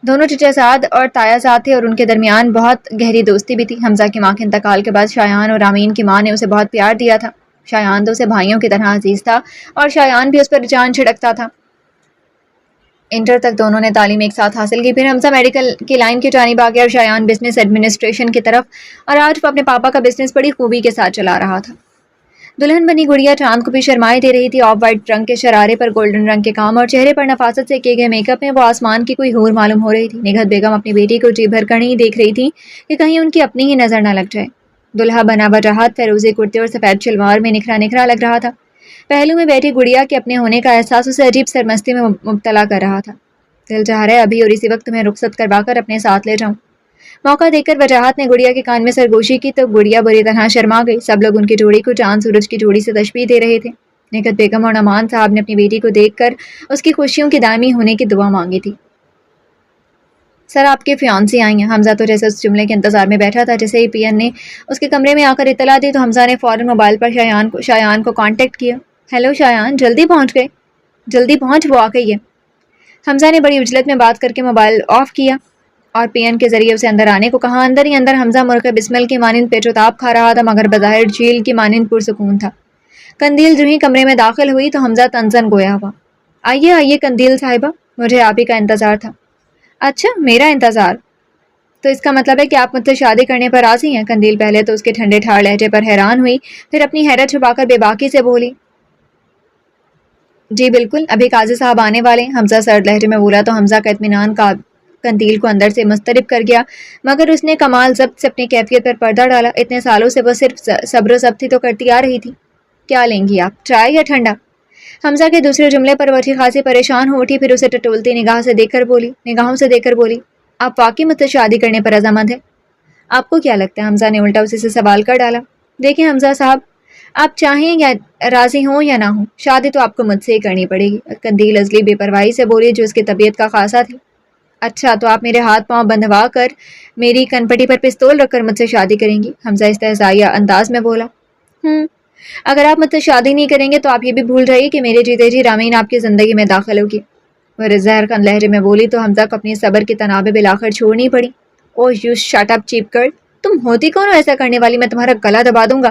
دونوں چچا زاد اور تایا زاد تھے اور ان کے درمیان بہت گہری دوستی بھی تھی. حمزہ کی ماں کے انتقال کے بعد شایان اور آمین کی ماں نے اسے بہت پیار دیا تھا. شایان تو اسے بھائیوں کی طرح عزیز تھا اور شایان بھی اس پر جان چھڑکتا تھا. انٹر تک دونوں نے تعلیم ایک ساتھ حاصل کی. پھر حمزہ میڈیکل کی لائن کی جانب آ گیا اور شایان بزنس ایڈمنسٹریشن کی طرف, اور آج وہ اپنے پاپا کا بزنس بڑی خوبی کے ساتھ چلا رہا تھا. دلہن بنی گڑیا چاند کو بھی شرمائے دے رہی تھی. آف وائٹ رنگ کے شرارے پر گولڈن رنگ کے کام اور چہرے پر نفاست سے کیے گئے میک اپ میں وہ آسمان کی کوئی حور معلوم ہو رہی تھی. نگہت بیگم اپنی بیٹی کو جی بھر کر نہیں دیکھ رہی تھی کہ کہیں ان کی اپنی ہی نظر نہ لگ جائے. دلہا بنا وجاہت فیروزی کرتے اور سفید شلوار میں نکھرا نکھرا لگ رہا تھا. پہلو میں بیٹھی گڑیا کے اپنے ہونے کا احساس اسے عجیب سرمستی میں مبتلا کر رہا تھا. دل چاہ رہا ہے ابھی اور اسی وقت تمہیں رخصت کروا کر اپنے ساتھ لے جاؤں. موقع دے کر وجاہت نے گڑیا کے کان میں سرگوشی کی تو گڑیا بری طرح شرما گئی. سب لوگ ان کی جوڑی کو چاند سورج کی جوڑی سے تشبیہ دے رہے تھے. نگہت بیگم اور نعمان صاحب نے اپنی بیٹی کو دیکھ کر اس کی خوشیوں کی دائمی ہونے کی دعا مانگی تھی. سر آپ کے فیانسی آئی ہیں. حمزہ تو جیسے اس جملے کے انتظار میں بیٹھا تھا. جیسے ہی پی این نے اس کے کمرے میں آ کر اطلاع دی تو حمزہ نے فوراً موبائل پر شایان کو کانٹیکٹ کیا. ہیلو شایان, جلدی پہنچ گئے؟ جلدی پہنچ, وہ آ گئی ہے. حمزہ نے بڑی عجلت میں بات کر کے موبائل آف کیا اور پی این کے ذریعے اسے اندر آنے کو کہا. اندر ہی اندر حمزہ مرغ بسمل کی مانند پیچ و تاب کھا رہا تھا مگر بظاہر جھیل کی مانند پرسکون تھا. قندیل جو ہی کمرے میں داخل ہوئی تو حمزہ تنزن گویا ہوا. آئیے آئیے قندیل صاحبہ, مجھے آپ ہی کا انتظار تھا. اچھا میرا انتظار؟ تو اس کا مطلب ہے کہ آپ مجھ سے شادی کرنے پر راضی ہیں؟ قندیل پہلے تو اس کے ٹھنڈے ٹھار لہجے پر حیران ہوئی, پھر اپنی حیرت چھپا کر بے باکی سے بولی. جی بالکل, ابھی قاضی صاحب آنے والے. حمزہ سرد لہجے میں بولا تو حمزہ کا اطمینان قندیل کو اندر سے مضطرب کر گیا مگر اس نے کمال ضبط سے اپنی کیفیت پر پردہ ڈالا. اتنے سالوں سے وہ صرف صبر و ضبط ہی تو کرتی آ رہی تھی. کیا لیں گی آپ, چائے یا ٹھنڈا؟ حمزہ کے دوسرے جملے پر وہ اچھی خاصی پریشان ہو اٹھی, پھر اسے ٹٹولتی نگاہوں سے دیکھ کر بولی. آپ واقعی مجھ سے شادی کرنے پر رضامند ہیں؟ آپ کو کیا لگتا ہے؟ حمزہ نے الٹا اسی سے سوال کر ڈالا. دیکھیں حمزہ صاحب, آپ چاہیں یا راضی ہوں یا نہ ہوں, شادی تو آپ کو مجھ سے ہی کرنی پڑے گی. قندیل ازلی بے پرواہی سے بولی جو اس کی طبیعت کا خاصہ تھی. اچھا تو آپ میرے ہاتھ پاؤں بندھوا کر میری کنپٹی پر پستول رکھ کر مجھ سے شادی کریں گی؟ حمزہ استہزائیہ انداز میں بولا. اگر آپ مجھ سے شادی نہیں کریں گے تو آپ یہ بھی بھول جائیے کہ میرے جیتے جی رامین آپ کی زندگی میں داخل ہوگی. وہ زہر کن لہجے میں بولی تو حمزہ کو اپنی صبر کی تنابیں بلاخر چھوڑنی پڑی. Oh you shut up cheap girl, تم ہوتی کون ہو ایسا کرنے والی؟ میں تمہارا گلا دبا دوں گا.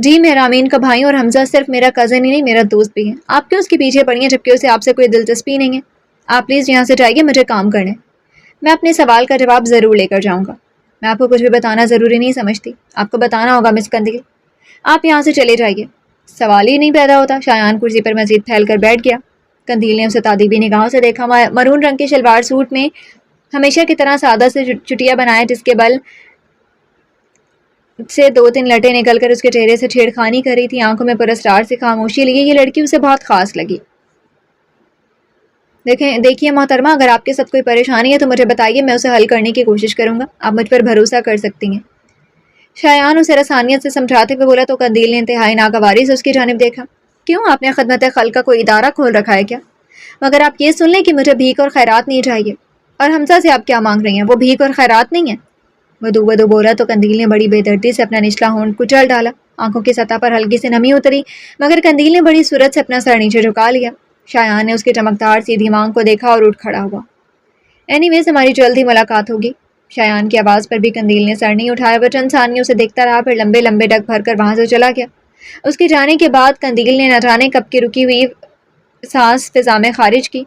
جی میں رامین کا بھائی اور حمزہ صرف میرا کزن ہی نہیں میرا دوست بھی ہے. آپ کیوں اس کے پیچھے پڑی ہیں جبکہ اسے آپ سے کوئی دلچسپی نہیں ہے؟ آپ پلیز یہاں سے جائیے, مجھے کام کرنے. میں اپنے سوال کا جواب ضرور لے کر جاؤں گا. میں آپ کو کچھ بھی بتانا ضروری نہیں سمجھتی, آپ کو بتانا ہوگا مس قندیل. آپ یہاں سے چلے جائیے. سوال ہی نہیں پیدا ہوتا. شایان کرسی پر مزید پھیل کر بیٹھ گیا. قندیل نے اسے تادیبی نگاہوں سے دیکھا. مرون رنگ کے شلوار سوٹ میں ہمیشہ کی طرح سادہ سے چٹیا بنائے جس کے بل سے 2-3 لٹیں نکل کر اس کے چہرے سے چھیڑخانی کر رہی تھی. آنکھوں میں پراسرار سے خاموشی لگی. یہ لڑکی اسے بہت خاص لگی. دیکھیے محترمہ, اگر آپ کے ساتھ کوئی پریشانی ہے تو مجھے بتائیے, میں اسے حل کرنے کی کوشش کروں گا. آپ مجھ پر بھروسہ کر سکتی ہیں. شایان اسے رسانیت سے سمجھاتے ہوئے بولا تو قندیل نے انتہائی ناگواری سے اس کی جانب دیکھا. کیوں, آپ نے خدمت خلق کا کوئی ادارہ کھول رکھا ہے کیا؟ مگر آپ یہ سن لیں کہ مجھے بھیک اور خیرات نہیں چاہیے. اور حمزہ سے آپ کیا مانگ رہی ہیں؟ وہ بھیک اور خیرات نہیں ہے. ودو بولا تو قندیل نے بڑی بے دردی سے اپنا نچلا ہونٹ کچل ڈالا. آنکھوں کی سطح پر ہلکی سے نمی اتری, مگر قندیل نے بڑی صورت سے اپنا سر نیچے جھکا لیا. شایان نے اس کی چمکدار سیدھی مانگ کو دیکھا اور اٹھ کھڑا ہوا. اینی ویز ہماری جلد ہی ملاقات ہوگی. شایان کی آواز پر بھی قندیل نے سر نہیں اٹھایا. وہ چند ثانیے اسے دیکھتا رہا, پھر لمبے لمبے ڈگ بھر کر وہاں سے چلا گیا. اس کے جانے کے بعد قندیل نے نہ جانے کب کی رکی ہوئی سانس فضا میں خارج کی.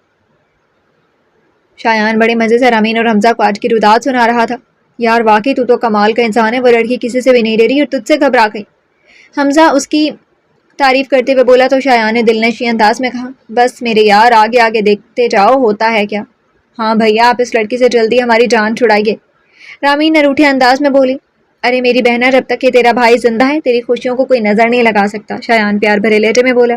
شایان بڑے مزے سے رامین اور حمزہ کو آج کی روداد سنا رہا تھا. یار واقعی تو کمال کا انسان ہے. وہ لڑکی کسی سے بھی نہیں ڈری اور تجھ سے گھبرا گئی. حمزہ اس کی تعریف کرتے ہوئے بولا تو شایان نے دلنشیں انداز میں کہا, بس میرے یار آگے آگے دیکھتے جاؤ, ہوتا ہے کیا. ہاں بھیا, آپ اس لڑکی سے جلدی ہماری جان چھڑائیے. رامین نے روٹھے انداز میں بولی. ارے میری بہنا, جب تک کہ تیرا بھائی زندہ ہے تیری خوشیوں کو کوئی نظر نہیں لگا سکتا. شایان پیار بھرے لہجے میں بولا.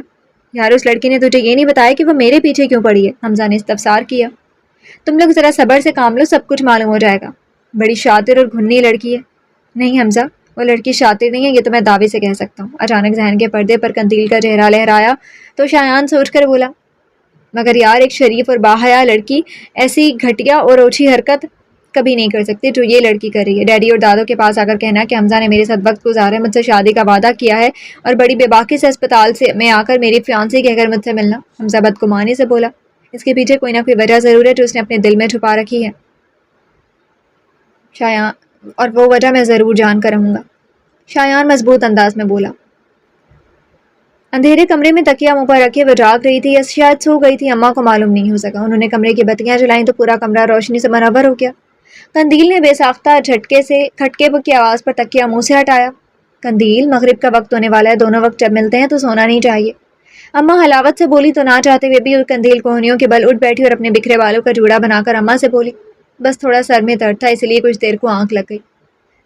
یار اس لڑکی نے تجھے یہ نہیں بتایا کہ وہ میرے پیچھے کیوں پڑی ہے؟ حمزہ نے استفسار کیا. تم لوگ ذرا صبر سے کام لو, سب کچھ معلوم ہو جائے گا. بڑی شاطر اور گھنی لڑکی ہے. نہیں حمزہ, وہ لڑکی شاطر نہیں ہے, یہ تو میں دعوے سے کہہ سکتا ہوں. اچانک ذہن کے پردے پر قندیل کا چہرہ لہرایا تو شایان سوچ کر بولا, مگر یار ایک شریف اور باحیا لڑکی ایسی گھٹیا اور اوچھی حرکت کبھی نہیں کر سکتی جو یہ لڑکی کر رہی ہے. ڈیڈی اور دادوں کے پاس آ کر کہنا کہ حمزہ نے میرے ساتھ وقت گزارا ہے, مجھ سے شادی کا وعدہ کیا ہے اور بڑی بے باکی سے اسپتال سے میں آ کر میری فیانسی کہہ کر مجھ سے ملنا. حمزہ بدگمانی سے بولا. اس کے پیچھے کوئی نہ کوئی وجہ ضرور ہے جو اس نے اپنے دل میں چھپا رکھی ہے شایان, اور وہ وجہ میں ضرور جان کر رہوں گا. شایان مضبوط انداز میں بولا. اندھیرے کمرے میں تکیا منہ پر رکھے وہ جاگ رہی تھی یا شاید سو گئی تھی, اماں کو معلوم نہیں ہو سکا. انہوں نے کمرے کی بتیاں جلائیں تو پورا کمرہ روشنی سے منور ہو گیا. قندیل نے بے ساختہ کھٹکے کی آواز پر تکیا منہ سے ہٹایا. قندیل, مغرب کا وقت ہونے والا ہے, دونوں وقت جب ملتے ہیں تو سونا نہیں چاہیے. اماں حلاوت سے بولی تو نہ چاہتے ہوئے بھی قندیل کوہنیوں کے بل اٹھ بیٹھی اور اپنے بکھرے بالوں کا جوڑا بنا کر اماں سے بولی. بس تھوڑا سر میں درد تھا, اس لیے کچھ دیر کو آنکھ لگ گئی.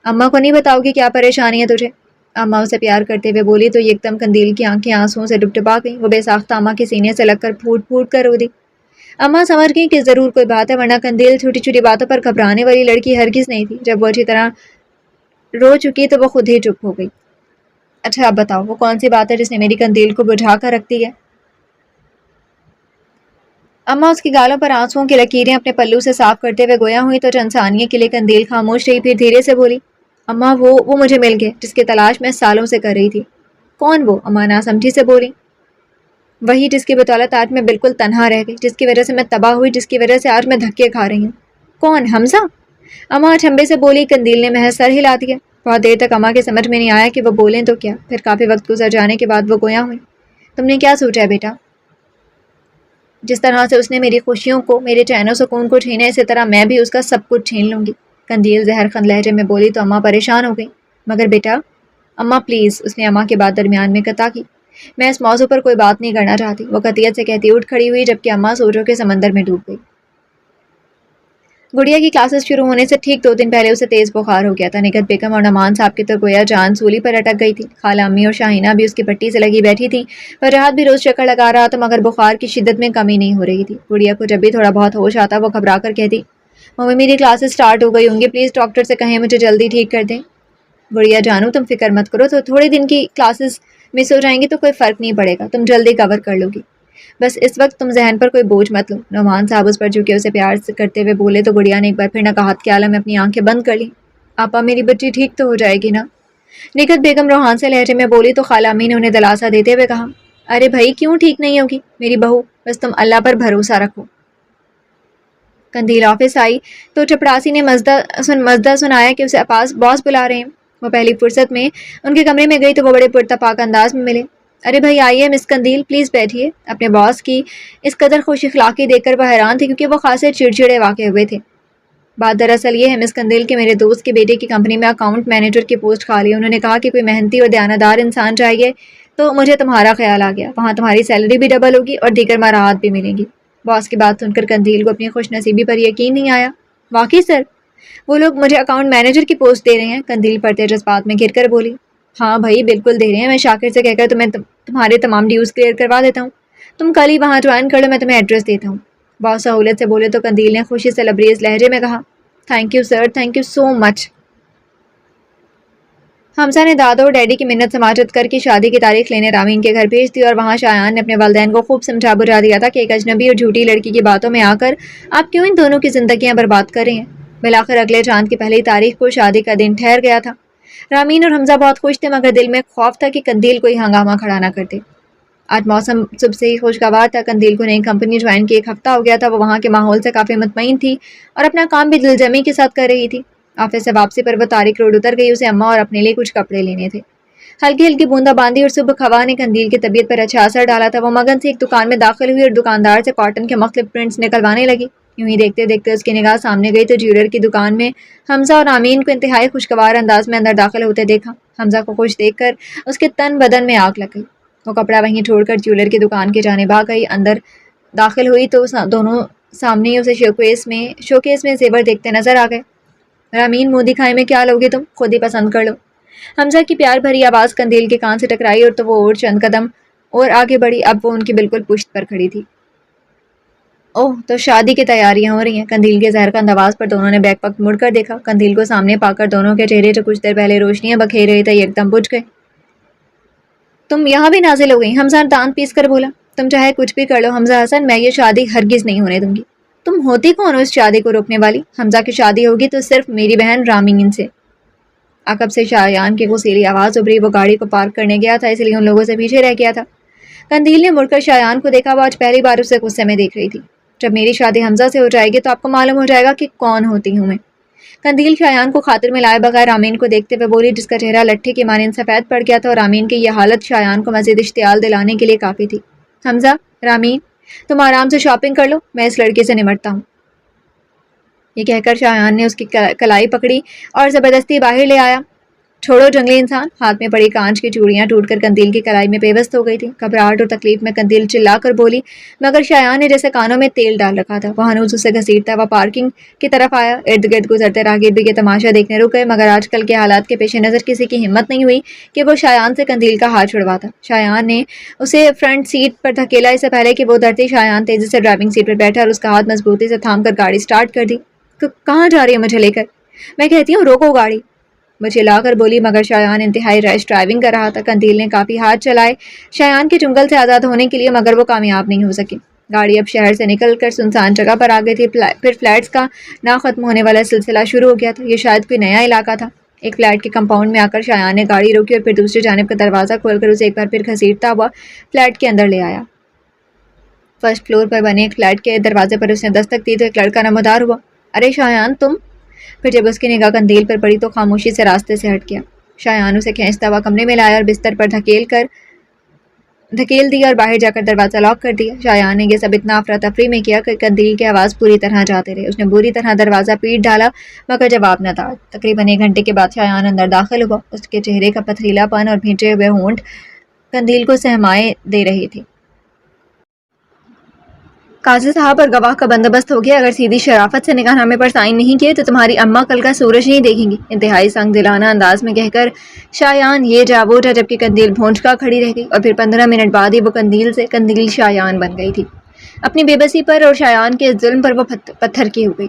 اماں کو نہیں بتاؤ گی کیا پریشانی ہے تجھے؟ اماں اسے پیار کرتے ہوئے بولی تو ایک دم قندیل کی آنکھیں آنسوؤں سے ڈبڈبا گئیں. وہ بے ساختہ اماں کے سینے سے لگ کر پھوٹ پھوٹ کر رو دی. اماں سمجھ گئی کہ ضرور کوئی بات ہے, ورنہ قندیل چھوٹی چھوٹی باتوں پر گھبرانے والی لڑکی ہرگز نہیں تھی. جب وہ اچھی طرح رو چکی تو وہ خود ہی چپ ہو گئی. اچھا اب بتاؤ, وہ کون سی بات ہے جس نے میری قندیل کو بجھا کر رکھ دی ہے؟ اماں اس کی گالوں پر آنسوؤں کی لکیریں اپنے پلو سے صاف کرتے ہوئے گویا ہوئی تو چند ثانیے کے لیے قندیل خاموش رہی, پھر دھیرے سے بولی. اماں وہ مجھے مل گئے جس کی تلاش میں سالوں سے کر رہی تھی. کون وہ؟ اماں ناسمجھی سے بولی. وہی جس کی بدولت آج میں بالکل تنہا رہ گئی, جس کی وجہ سے میں تباہ ہوئی, جس کی وجہ سے آج میں دھکے کھا رہی ہوں. کون؟ حمزہ؟ اماں اچنبے سے بولی. قندیل نے محض سر ہلا دیا. بہت دیر تک اماں کے سمجھ میں نہیں آیا کہ وہ بولیں تو کیا. پھر کافی وقت گزر جانے کے بعد وہ گویا ہوئی. تم نے کیا سوچا ہے بیٹا؟ جس طرح سے اس نے میری خوشیوں کو, میرے چین و سکون کو چھینا, اسی طرح میں بھی اس کا سب کچھ چھین لوں گی. قندیل زہر خند لہجے میں بولی تو اماں پریشان ہو گئی. مگر بیٹا. اماں پلیز, اس نے اماں کے بعد درمیان میں قطع کی. میں اس موضوع پر کوئی بات نہیں کرنا چاہتی. وہ قطعیت سے کہتی اٹھ کھڑی ہوئی, جبکہ اماں سوچوں کے سمندر میں ڈوب گئی. گڑیا کی کلاسز شروع ہونے سے ٹھیک 2 دن پہلے اسے تیز بخار ہو گیا تھا. نگہت بیگم اور نعمان صاحب کی تو گویا جان سولی پر اٹک گئی تھی. خالہ امی اور شاہینہ بھی اس کی پٹی سے لگی بیٹھی تھیں. وجاہت بھی روز چکر لگا رہا تھا, مگر بخار کی شدت میں کمی نہیں ہو رہی تھی. گڑیا کو جب بھی تھوڑا بہت ہوش آتا وہ گھبرا کر کہتی, ممی میری کلاسز سٹارٹ ہو گئی ہوں گی, پلیز ڈاکٹر سے کہیں مجھے جلدی ٹھیک کر دیں. گڑیا جانو تم فکر مت کرو, تو تھوڑے دن کی کلاسز مس ہو جائیں گی تو کوئی فرق نہیں پڑے گا, تم جلدی کور کر لو گی. بس اس وقت تم ذہن پر کوئی بوجھ مت لو. نعمان صاحب اس پر جھکے اسے پیار سے کرتے ہوئے بولے تو گڑیا نے ایک بار پھر نقاہت کے عالم میں اپنی آنکھیں بند کر لی. آپا میری بچی ٹھیک تو ہو جائے گی نا؟ نگہت بیگم روحان سے لہجے میں بولی تو خالہ امی نے انہیں دلاسا دیتے ہوئے کہا, ارے بھائی کیوں ٹھیک نہیں ہوگی میری بہو, بس تم اللہ پر بھروسہ رکھو. قندیل آفس آئی تو چپڑاسی نے مزدہ سنایا کہ اسے باس بلا رہے ہیں. وہ پہلی فرصت میں ان کے کمرے میں گئی تو وہ بڑے پرتپاک انداز میں ملے۔ ارے بھائی آئیے مس قندیل، پلیز بیٹھیے۔ اپنے باس کی اس قدر خوش اخلاقی دیکھ کر وہ حیران تھی کیونکہ وہ خاصے چڑچڑے واقع ہوئے تھے۔ بات دراصل یہ ہے مس قندیل کہ میرے دوست کے بیٹے کی کمپنی میں اکاؤنٹ مینیجر کی پوسٹ خالی ہے۔ انہوں نے کہا کہ کوئی محنتی اور دیانتدار انسان چاہیے، تو مجھے تمہارا خیال آ گیا۔ وہاں تمہاری سیلری بھی ڈبل ہوگی اور دیگر مراحت بھی ملیں گی۔ باس کی بات سن کر قندیل کو اپنی خوش نصیبی پر یقین نہیں آیا۔ واقعی سر، وہ لوگ مجھے اکاؤنٹ مینیجر کی پوسٹ دے رہے ہیں؟ قندیل پڑتے جذبات میں گر کر بولی۔ ہاں بھائی بالکل دے رہے ہیں، میں شاکر سے کہہ کر تمہارے تمام ڈیوز کلیئر کروا دیتا ہوں۔ تم کل ہی وہاں جوائن کر لو، میں تمہیں ایڈریس دیتا ہوں۔ باس سہولت سے بولے تو قندیل نے خوشی سے لبریز لہجے میں کہا، thank you sir, thank you so much. Hamza نے دادا اور ڈیڈی کی منت سماجت کر کے شادی کی تاریخ لینے رامین کے گھر بھیج دی اور وہاں شایان نے اپنے والدین کو خوب سمجھا بجھا دیا تھا کہ ایک اجنبی اور جھوٹی لڑکی کی باتوں میں آ کر آپ کیوں ان دونوں کی زندگیاں برباد کر رہے ہیں۔ بالآخر اگلے چاند کی پہلی تاریخ کو شادی کا دن ٹھہر گیا تھا۔ رامین اور حمزہ بہت خوش تھے مگر دل میں خوف تھا کہ قندیل کوئی ہنگامہ کھڑا نہ کرتے۔ آج موسم صبح سے ہی خوشگوار تھا۔ قندیل کو نئی کمپنی جوائن کی 1 ہفتہ ہو گیا تھا۔ وہ وہاں کے ماحول سے کافی مطمئن تھی اور اپنا کام بھی دلجمی کے ساتھ کر رہی تھی۔ آفس سے واپسی پر وہ تاریخ روڈ اتر گئی۔ اسے اماں اور اپنے لیے کچھ کپڑے لینے تھے۔ ہلکی ہلکی بوندا باندی اور صبح ہوا نے قندیل کی طبیعت پر اچھا اثر ڈالا تھا۔ وہ مگن سے ایک دکان میں داخل ہوئی اور دکاندار سے کاٹن کے مختلف پرنٹس نکلوانے لگی۔ یوں ہی دیکھتے دیکھتے اس کی نگاہ سامنے گئی تو جیولر کی دکان میں حمزہ اور رامین کو انتہائی خوشگوار انداز میں اندر داخل ہوتے دیکھا۔ حمزہ کو خوش دیکھ کر اس کے تن بدن میں آگ لگ گئی۔ وہ کپڑا وہیں چھوڑ کر جیولر کی دکان کی جانب آ گئی۔ اندر داخل ہوئی تو دونوں سامنے اسے شوکیس میں زیور دیکھتے نظر آ گئے۔ رامین منہ دکھائے میں کیا لوگے تم، خود ہی پسند کر لو۔ حمزہ کی پیار بھری آواز قندیل کے کان سے ٹکرائی اور تو وہ اور چند قدم اور آگے بڑھی۔ اب وہ ان کی بالکل پشت پر کھڑی تھی۔ اوہ تو شادی کی تیاریاں ہو رہی ہیں۔ قندیل کے زہرکند آواز پر دونوں نے بیک وقت مڑ کر دیکھا۔ قندیل کو سامنے پا کر دونوں کے چہرے جو کچھ دیر پہلے روشنیاں بکھیر رہے تھے ایک دم بجھ گئے۔ تم یہاں بھی نازل ہو گئی؟ حمزہ دانت پیس کر بولا۔ تم چاہے کچھ بھی کر لو حمزہ حسن، میں یہ شادی ہرگز نہیں ہونے دوں گی۔ تم ہوتی کون ہو اس شادی کو روکنے والی؟ حمزہ کی شادی ہوگی تو صرف میری بہن رامین سے۔ عقب سے شایان کی غصیلی آواز ابھری۔ وہ گاڑی کو پارک کرنے گیا تھا اس لیے ان لوگوں سے پیچھے رہ گیا تھا۔ قندیل نے مڑ کر شایان کو دیکھا۔ وہ آج پہلی بار اسے غصے میں دیکھ رہی تھی۔ جب میری شادی حمزہ سے ہو جائے گی تو آپ کو معلوم ہو جائے گا کہ کون ہوتی ہوں میں۔ قندیل شایان کو خاطر میں لائے بغیر رامین کو دیکھتے ہوئے بولی جس کا چہرہ لٹھے کی مانند سفید پڑ گیا تھا اور رامین کی یہ حالت شایان کو مزید اشتعال دلانے کے لیے کافی تھی۔ حمزہ، رامین، تم آرام سے شاپنگ کر لو، میں اس لڑکی سے نمٹتا ہوں۔ یہ کہہ کر شایان نے اس کی کلائی پکڑی اور زبردستی باہر لے آیا۔ چھوڑو جنگلی انسان۔ ہاتھ میں پڑی کانچ کی چوڑیاں ٹوٹ کر قندیل کی کلائی میں پیوست ہو گئی تھی۔ گھبراہٹ اور تکلیف میں قندیل چلا کر بولی مگر شایان نے جیسے کانوں میں تیل ڈال رکھا تھا۔ وہ ہنوز اسے گھسیٹتا ہوا پارکنگ کی طرف آیا۔ ارد گرد گزرتے راہگیر بھی یہ تماشا دیکھنے رک گئے مگر آج کل کے حالات کے پیش نظر کسی کی ہمت نہیں ہوئی کہ وہ شایان سے قندیل کا ہاتھ چھڑواتا۔ شایان نے اسے فرنٹ سیٹ پر دھکیلا۔ اس سے پہلے کہ وہ اترتی شایان تیزی سے ڈرائیونگ سیٹ پر بیٹھا اور اس کا ہاتھ مضبوطی سے تھام کر گاڑی سٹارٹ کر دی۔ کہاں جا رہی ہے مجھے لے کر؟ میں کہتی ہوں روکو گاڑی، وہ چلا کر بولی مگر شایان انتہائی ریش ڈرائیونگ کر رہا تھا۔ قندیل نے کافی ہاتھ چلائے شایان کے چنگل سے آزاد ہونے کے لیے مگر وہ کامیاب نہیں ہو سکی۔ گاڑی اب شہر سے نکل کر سنسان جگہ پر آ گئی تھی۔ پھر فلیٹس کا نہ ختم ہونے والا سلسلہ شروع ہو گیا تھا۔ یہ شاید کوئی نیا علاقہ تھا۔ ایک فلیٹ کے کمپاؤنڈ میں آ کر شایان نے گاڑی روکی اور پھر دوسری جانب کا دروازہ کھول کر اسے ایک بار پھر گھسیٹتا ہوا فلیٹ کے اندر لے آیا۔ فرسٹ فلور پر بنے ایک فلیٹ کے دروازے پر اس نے دستک دی تو ایک لڑکا نمودار ہوا۔ ارے شایان تم؟ پھر جب اس کی نگاہ قندیل پر پڑی تو خاموشی سے راستے سے ہٹ گیا۔ شایان اسے کھینچتا ہوا کمرے میں لایا اور بستر پر دھکیل دیا اور باہر جا کر دروازہ لاک کر دیا۔ شایان نے یہ سب اتنا افراتفری میں کیا کہ قندیل کی آواز پوری طرح جاتے رہے۔ اس نے بری طرح دروازہ پیٹ ڈالا مگر جواب نہ تھا۔ تقریباً 1 گھنٹے کے بعد شایان اندر داخل ہوا۔ اس کے چہرے کا پتھریلا پن اور بھینچے ہوئے ہونٹ قندیل کو سہمائے دے رہے تھے۔ قاضی صاحب اور گواہ کا بندوبست ہو گیا۔ اگر سیدھی شرافت سے نکاح نامے پر سائن نہیں کیے تو تمہاری اماں کل کا سورج نہیں دیکھیں گی، انتہائی سنگ دلانہ انداز میں کہہ کر شایان یہ جا وہ جا جبکہ قندیل بھونچکا کھڑی رہ گئی اور پھر 15 منٹ بعد ہی وہ قندیل شایان بن گئی تھی۔ اپنی بے بسی پر اور شایان کے ظلم پر وہ پتھر کی ہو گئی۔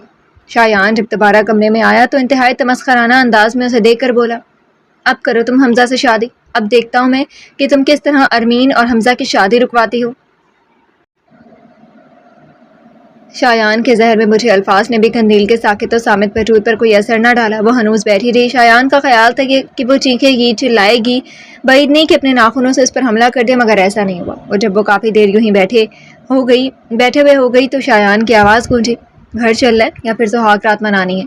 شایان جب دوبارہ کمرے میں آیا تو انتہائی تمسخرانہ انداز میں اسے دیکھ کر بولا، اب کرو تم حمزہ سے شادی، اب دیکھتا ہوں میں کہ تم کس طرح ارمین اور حمزہ کی شادی رکواتی ہو۔ شایان کے زہر میں مجھے الفاظ نے بھی قندیل کے ساکت و صامت وجود پر کوئی اثر نہ ڈالا۔ وہ ہنوز بیٹھی رہی۔ شایان کا خیال تھا کہ وہ چیخے گی، چلائے گی، بعید نہیں کہ اپنے ناخنوں سے اس پر حملہ کر دے مگر ایسا نہیں ہوا۔ اور جب وہ کافی دیر یوں ہی بیٹھے ہوئے ہو گئی تو شایان کی آواز گونجی، گھر چل رہا ہے یا پھر سہاگ رات منانی ہے؟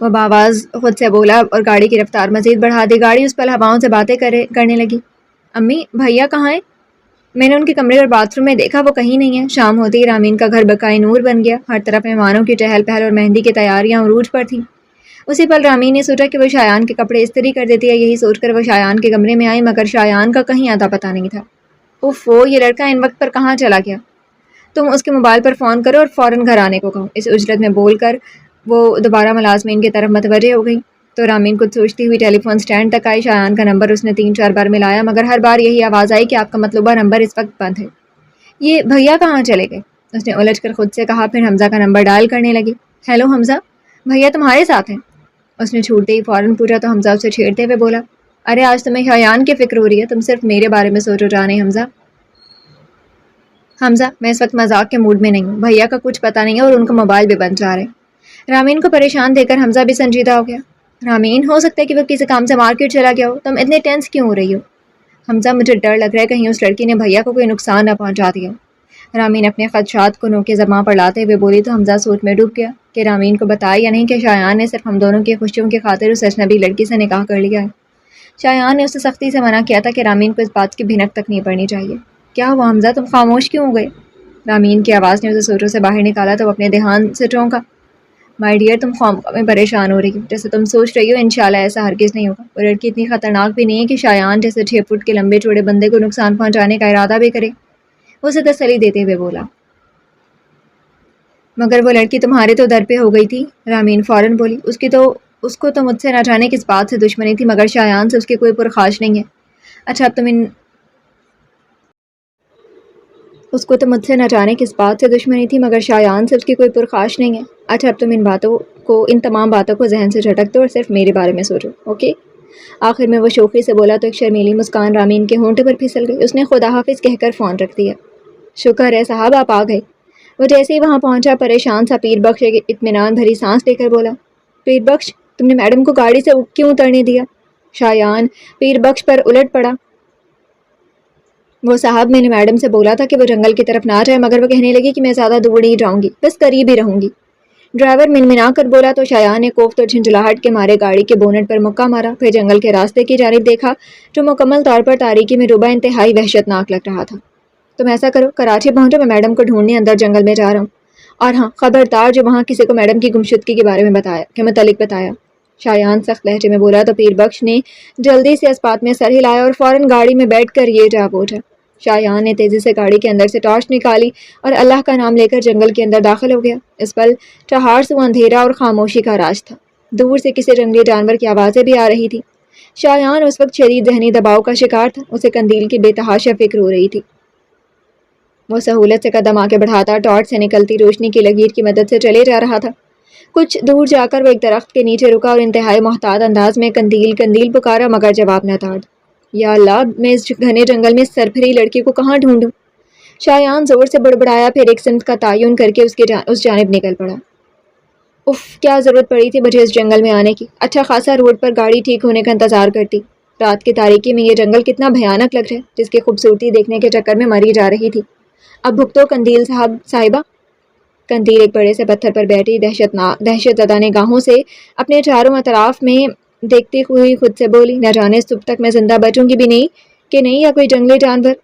وہ بآواز خود سے بولا اور گاڑی کی رفتار مزید بڑھا دی۔ گاڑی اس پل ہواؤں سے باتیں کرنے لگی۔ امی بھیا کہاں ہیں؟ میں نے ان کے کمرے اور باتھ روم میں دیکھا، وہ کہیں نہیں ہے۔ شام ہوتے ہی رامین کا گھر بقائے نور بن گیا۔ ہر طرف مہمانوں کی چہل پہل اور مہندی کی تیاریاں عروج پر تھیں۔ اسی پل رامین نے سوچا کہ وہ شایان کے کپڑے استری کر دیتی ہے۔ یہی سوچ کر وہ شایان کے کمرے میں آئی، مگر شایان کا کہیں آتا پتہ نہیں تھا۔ اوفو، یہ لڑکا ان وقت پر کہاں چلا گیا؟ تم اس کے موبائل پر فون کرو اور فوراً گھر آنے کو کہو، اس اجرت میں بول کر وہ دوبارہ ملازمین کی طرف متوجہ ہو گئی۔ تو رامین کچھ سوچتی ہوئی ٹیلی فون سٹینڈ تک آئی۔ شایان کا نمبر اس نے 3-4 بار ملایا، مگر ہر بار یہی آواز آئی کہ آپ کا مطلوبہ نمبر اس وقت بند ہے۔ یہ بھیا کہاں چلے گئے؟ اس نے الجھ کر خود سے کہا، پھر حمزہ کا نمبر ڈائل کرنے لگی۔ ہیلو حمزہ، بھیا تمہارے ساتھ ہیں؟ اس نے چھوٹتے ہی فوراً پوچھا تو حمزہ اسے چھیڑتے ہوئے بولا، ارے آج تمہیں شایان کی فکر ہو رہی ہے، تم صرف میرے بارے میں سوچو جانے حمزہ۔ حمزہ، میں اس وقت مذاق کے موڈ میں نہیں ہوں، بھیا کا کچھ پتہ نہیں ہے اور ان کا موبائل بھی بند جا رہا ہے۔ رامین کو پریشان دیکھ کر حمزہ بھی سنجیدہ ہو گیا۔ رامین، ہو سکتا ہے کہ وہ کسی کام سے مارکیٹ چلا گیا ہو، تم اتنے ٹینس کیوں ہو رہی ہو؟ حمزہ، مجھے ڈر لگ رہا ہے کہیں اس لڑکی نے بھیا کو کوئی نقصان نہ پہنچا دیا۔ رامین اپنے خدشات کو نوکے زباں پر لاتے ہوئے بولی تو حمزہ سوچ میں ڈوب گیا کہ رامین کو بتایا یا نہیں کہ شایان نے صرف ہم دونوں کی خوشیوں کی خاطر اس اجنبی لڑکی سے نکاح کر لیا ہے۔ شایان نے اسے سختی سے منع کیا تھا کہ رامین کو اس بات کی بھنک تک نہیں پڑنی چاہیے۔ کیا ہوا حمزہ، تم خاموش کیوں ہو گئے؟ رامین کی آواز نے اسے سوچوں سے باہر نکالا تو وہ اپنے دھیان سے چونکا۔ مائی ڈیئر، تم خواہ میں پریشان ہو رہی ہو، جیسے تم سوچ رہی ہو انشاءاللہ ایسا ہرگز نہیں ہوگا۔ وہ لڑکی اتنی خطرناک بھی نہیں ہے کہ شایان جیسے 6 فٹ کے لمبے چوڑے بندے کو نقصان پہنچانے کا ارادہ بھی کرے۔ وہ اسے تسلی دیتے ہوئے بولا۔ مگر وہ لڑکی تمہارے تو در پہ ہو گئی تھی، رامین فوراً بولی۔ اس کو تو مجھ سے نہ جانے کس بات سے دشمنی تھی، مگر شایان سے اس کی کوئی پرخاش نہیں ہے۔ اچھا اب تم اس کو تو مجھ سے نہ جانے کس بات سے دشمنی تھی، مگر شایان سے اس کی کوئی پرخاش نہیں ہے۔ اچھا اب تم ان تمام باتوں کو ذہن سے جھٹک دو اور صرف میرے بارے میں سوچو، اوکے؟ آخر میں وہ شوخی سے بولا تو ایک شرمیلی مسکان رامین کے ہونٹوں پر پھسل گئی۔ اس نے خدا حافظ کہہ کر فون رکھ دیا۔ شکر ہے صاحب آپ آ گئے۔ وہ جیسے ہی وہاں پہنچا پریشان سا پیر بخش ایک اطمینان بھری سانس لے کر بولا، پیر بخش، تم نے میڈم کو گاڑی سے کیوں اترنے دیا؟ شایان پیر بخش پر الٹ پڑا۔ وہ صاحب، میں نے میڈم سے بولا تھا کہ وہ جنگل کی طرف نہ جائے، مگر وہ کہنے لگی کہ میں زیادہ دور نہیں جاؤں گی، بس قریب ہی رہوں گی۔ ڈرائیور منمنا کر بولا تو شایان نے کوفت اور جھنجھلاہٹ کے مارے گاڑی کے بونٹ پر مکہ مارا، پھر جنگل کے راستے کی جانب دیکھا جو مکمل طور پر تاریکی میں ڈوبا انتہائی وحشتناک لگ رہا تھا۔ تم ایسا کرو، کراچی پہنچو، میں میڈم کو ڈھونڈنے اندر جنگل میں جا رہا ہوں، اور ہاں خبردار جو وہاں کسی کو میڈم کی گمشدگی کے متعلق بتایا۔ شایان سخت لہجے میں بولا تو پیر بخش نے جلدی سے اس بات میں سر ہلایا اور فوراً گاڑی میں بیٹھ کر یہ جا بوجھا۔ شایان نے تیزی سے گاڑی کے اندر سے ٹارچ نکالی اور اللہ کا نام لے کر جنگل کے اندر داخل ہو گیا۔ اس پل چہار سو اندھیرا اور خاموشی کا راج تھا۔ دور سے کسی جنگلی جانور کی آوازیں بھی آ رہی تھی۔ شایان اس وقت شدید ذہنی دباؤ کا شکار تھا، اسے قندیل کی بے تحاشا فکر ہو رہی تھی۔ وہ سہولت سے قدم آگے بڑھاتا ٹارچ سے نکلتی روشنی کی لکیر کی مدد سے چلے جا رہا تھا۔ کچھ دور جا کر وہ ایک درخت کے نیچے رکا اور انتہائی محتاط انداز میں قندیل قندیل پکارا، مگر جواب نہ تھا۔ یا اللہ، میں اس گھنے جنگل میں سرپھری لڑکی کو کہاں ڈھونڈوں؟ شایان زور سے بڑبڑایا، پھر ایک سمت کا تعین کر کے اس جانب نکل پڑا۔ اف، کیا ضرورت پڑی تھی مجھے اس جنگل میں آنے کی؟ اچھا خاصا روڈ پر گاڑی ٹھیک ہونے کا انتظار کرتی۔ رات کی تاریکی میں یہ جنگل کتنا بھیانک لگ رہا ہے، جس کی خوبصورتی دیکھنے کے چکر میں مری جا رہی تھی۔ اب بھگتو قندیل صاحبہ۔ قندیل ایک بڑے سے پتھر پر بیٹھی دہشت زدہ نگاہوں سے اپنے چاروں اطراف میں دیکھتی ہوئی خود سے بولی، نہ جانے صبح تک میں زندہ بچوں گی بھی نہیں کہ نہیں، یا کوئی جنگلی جانور۔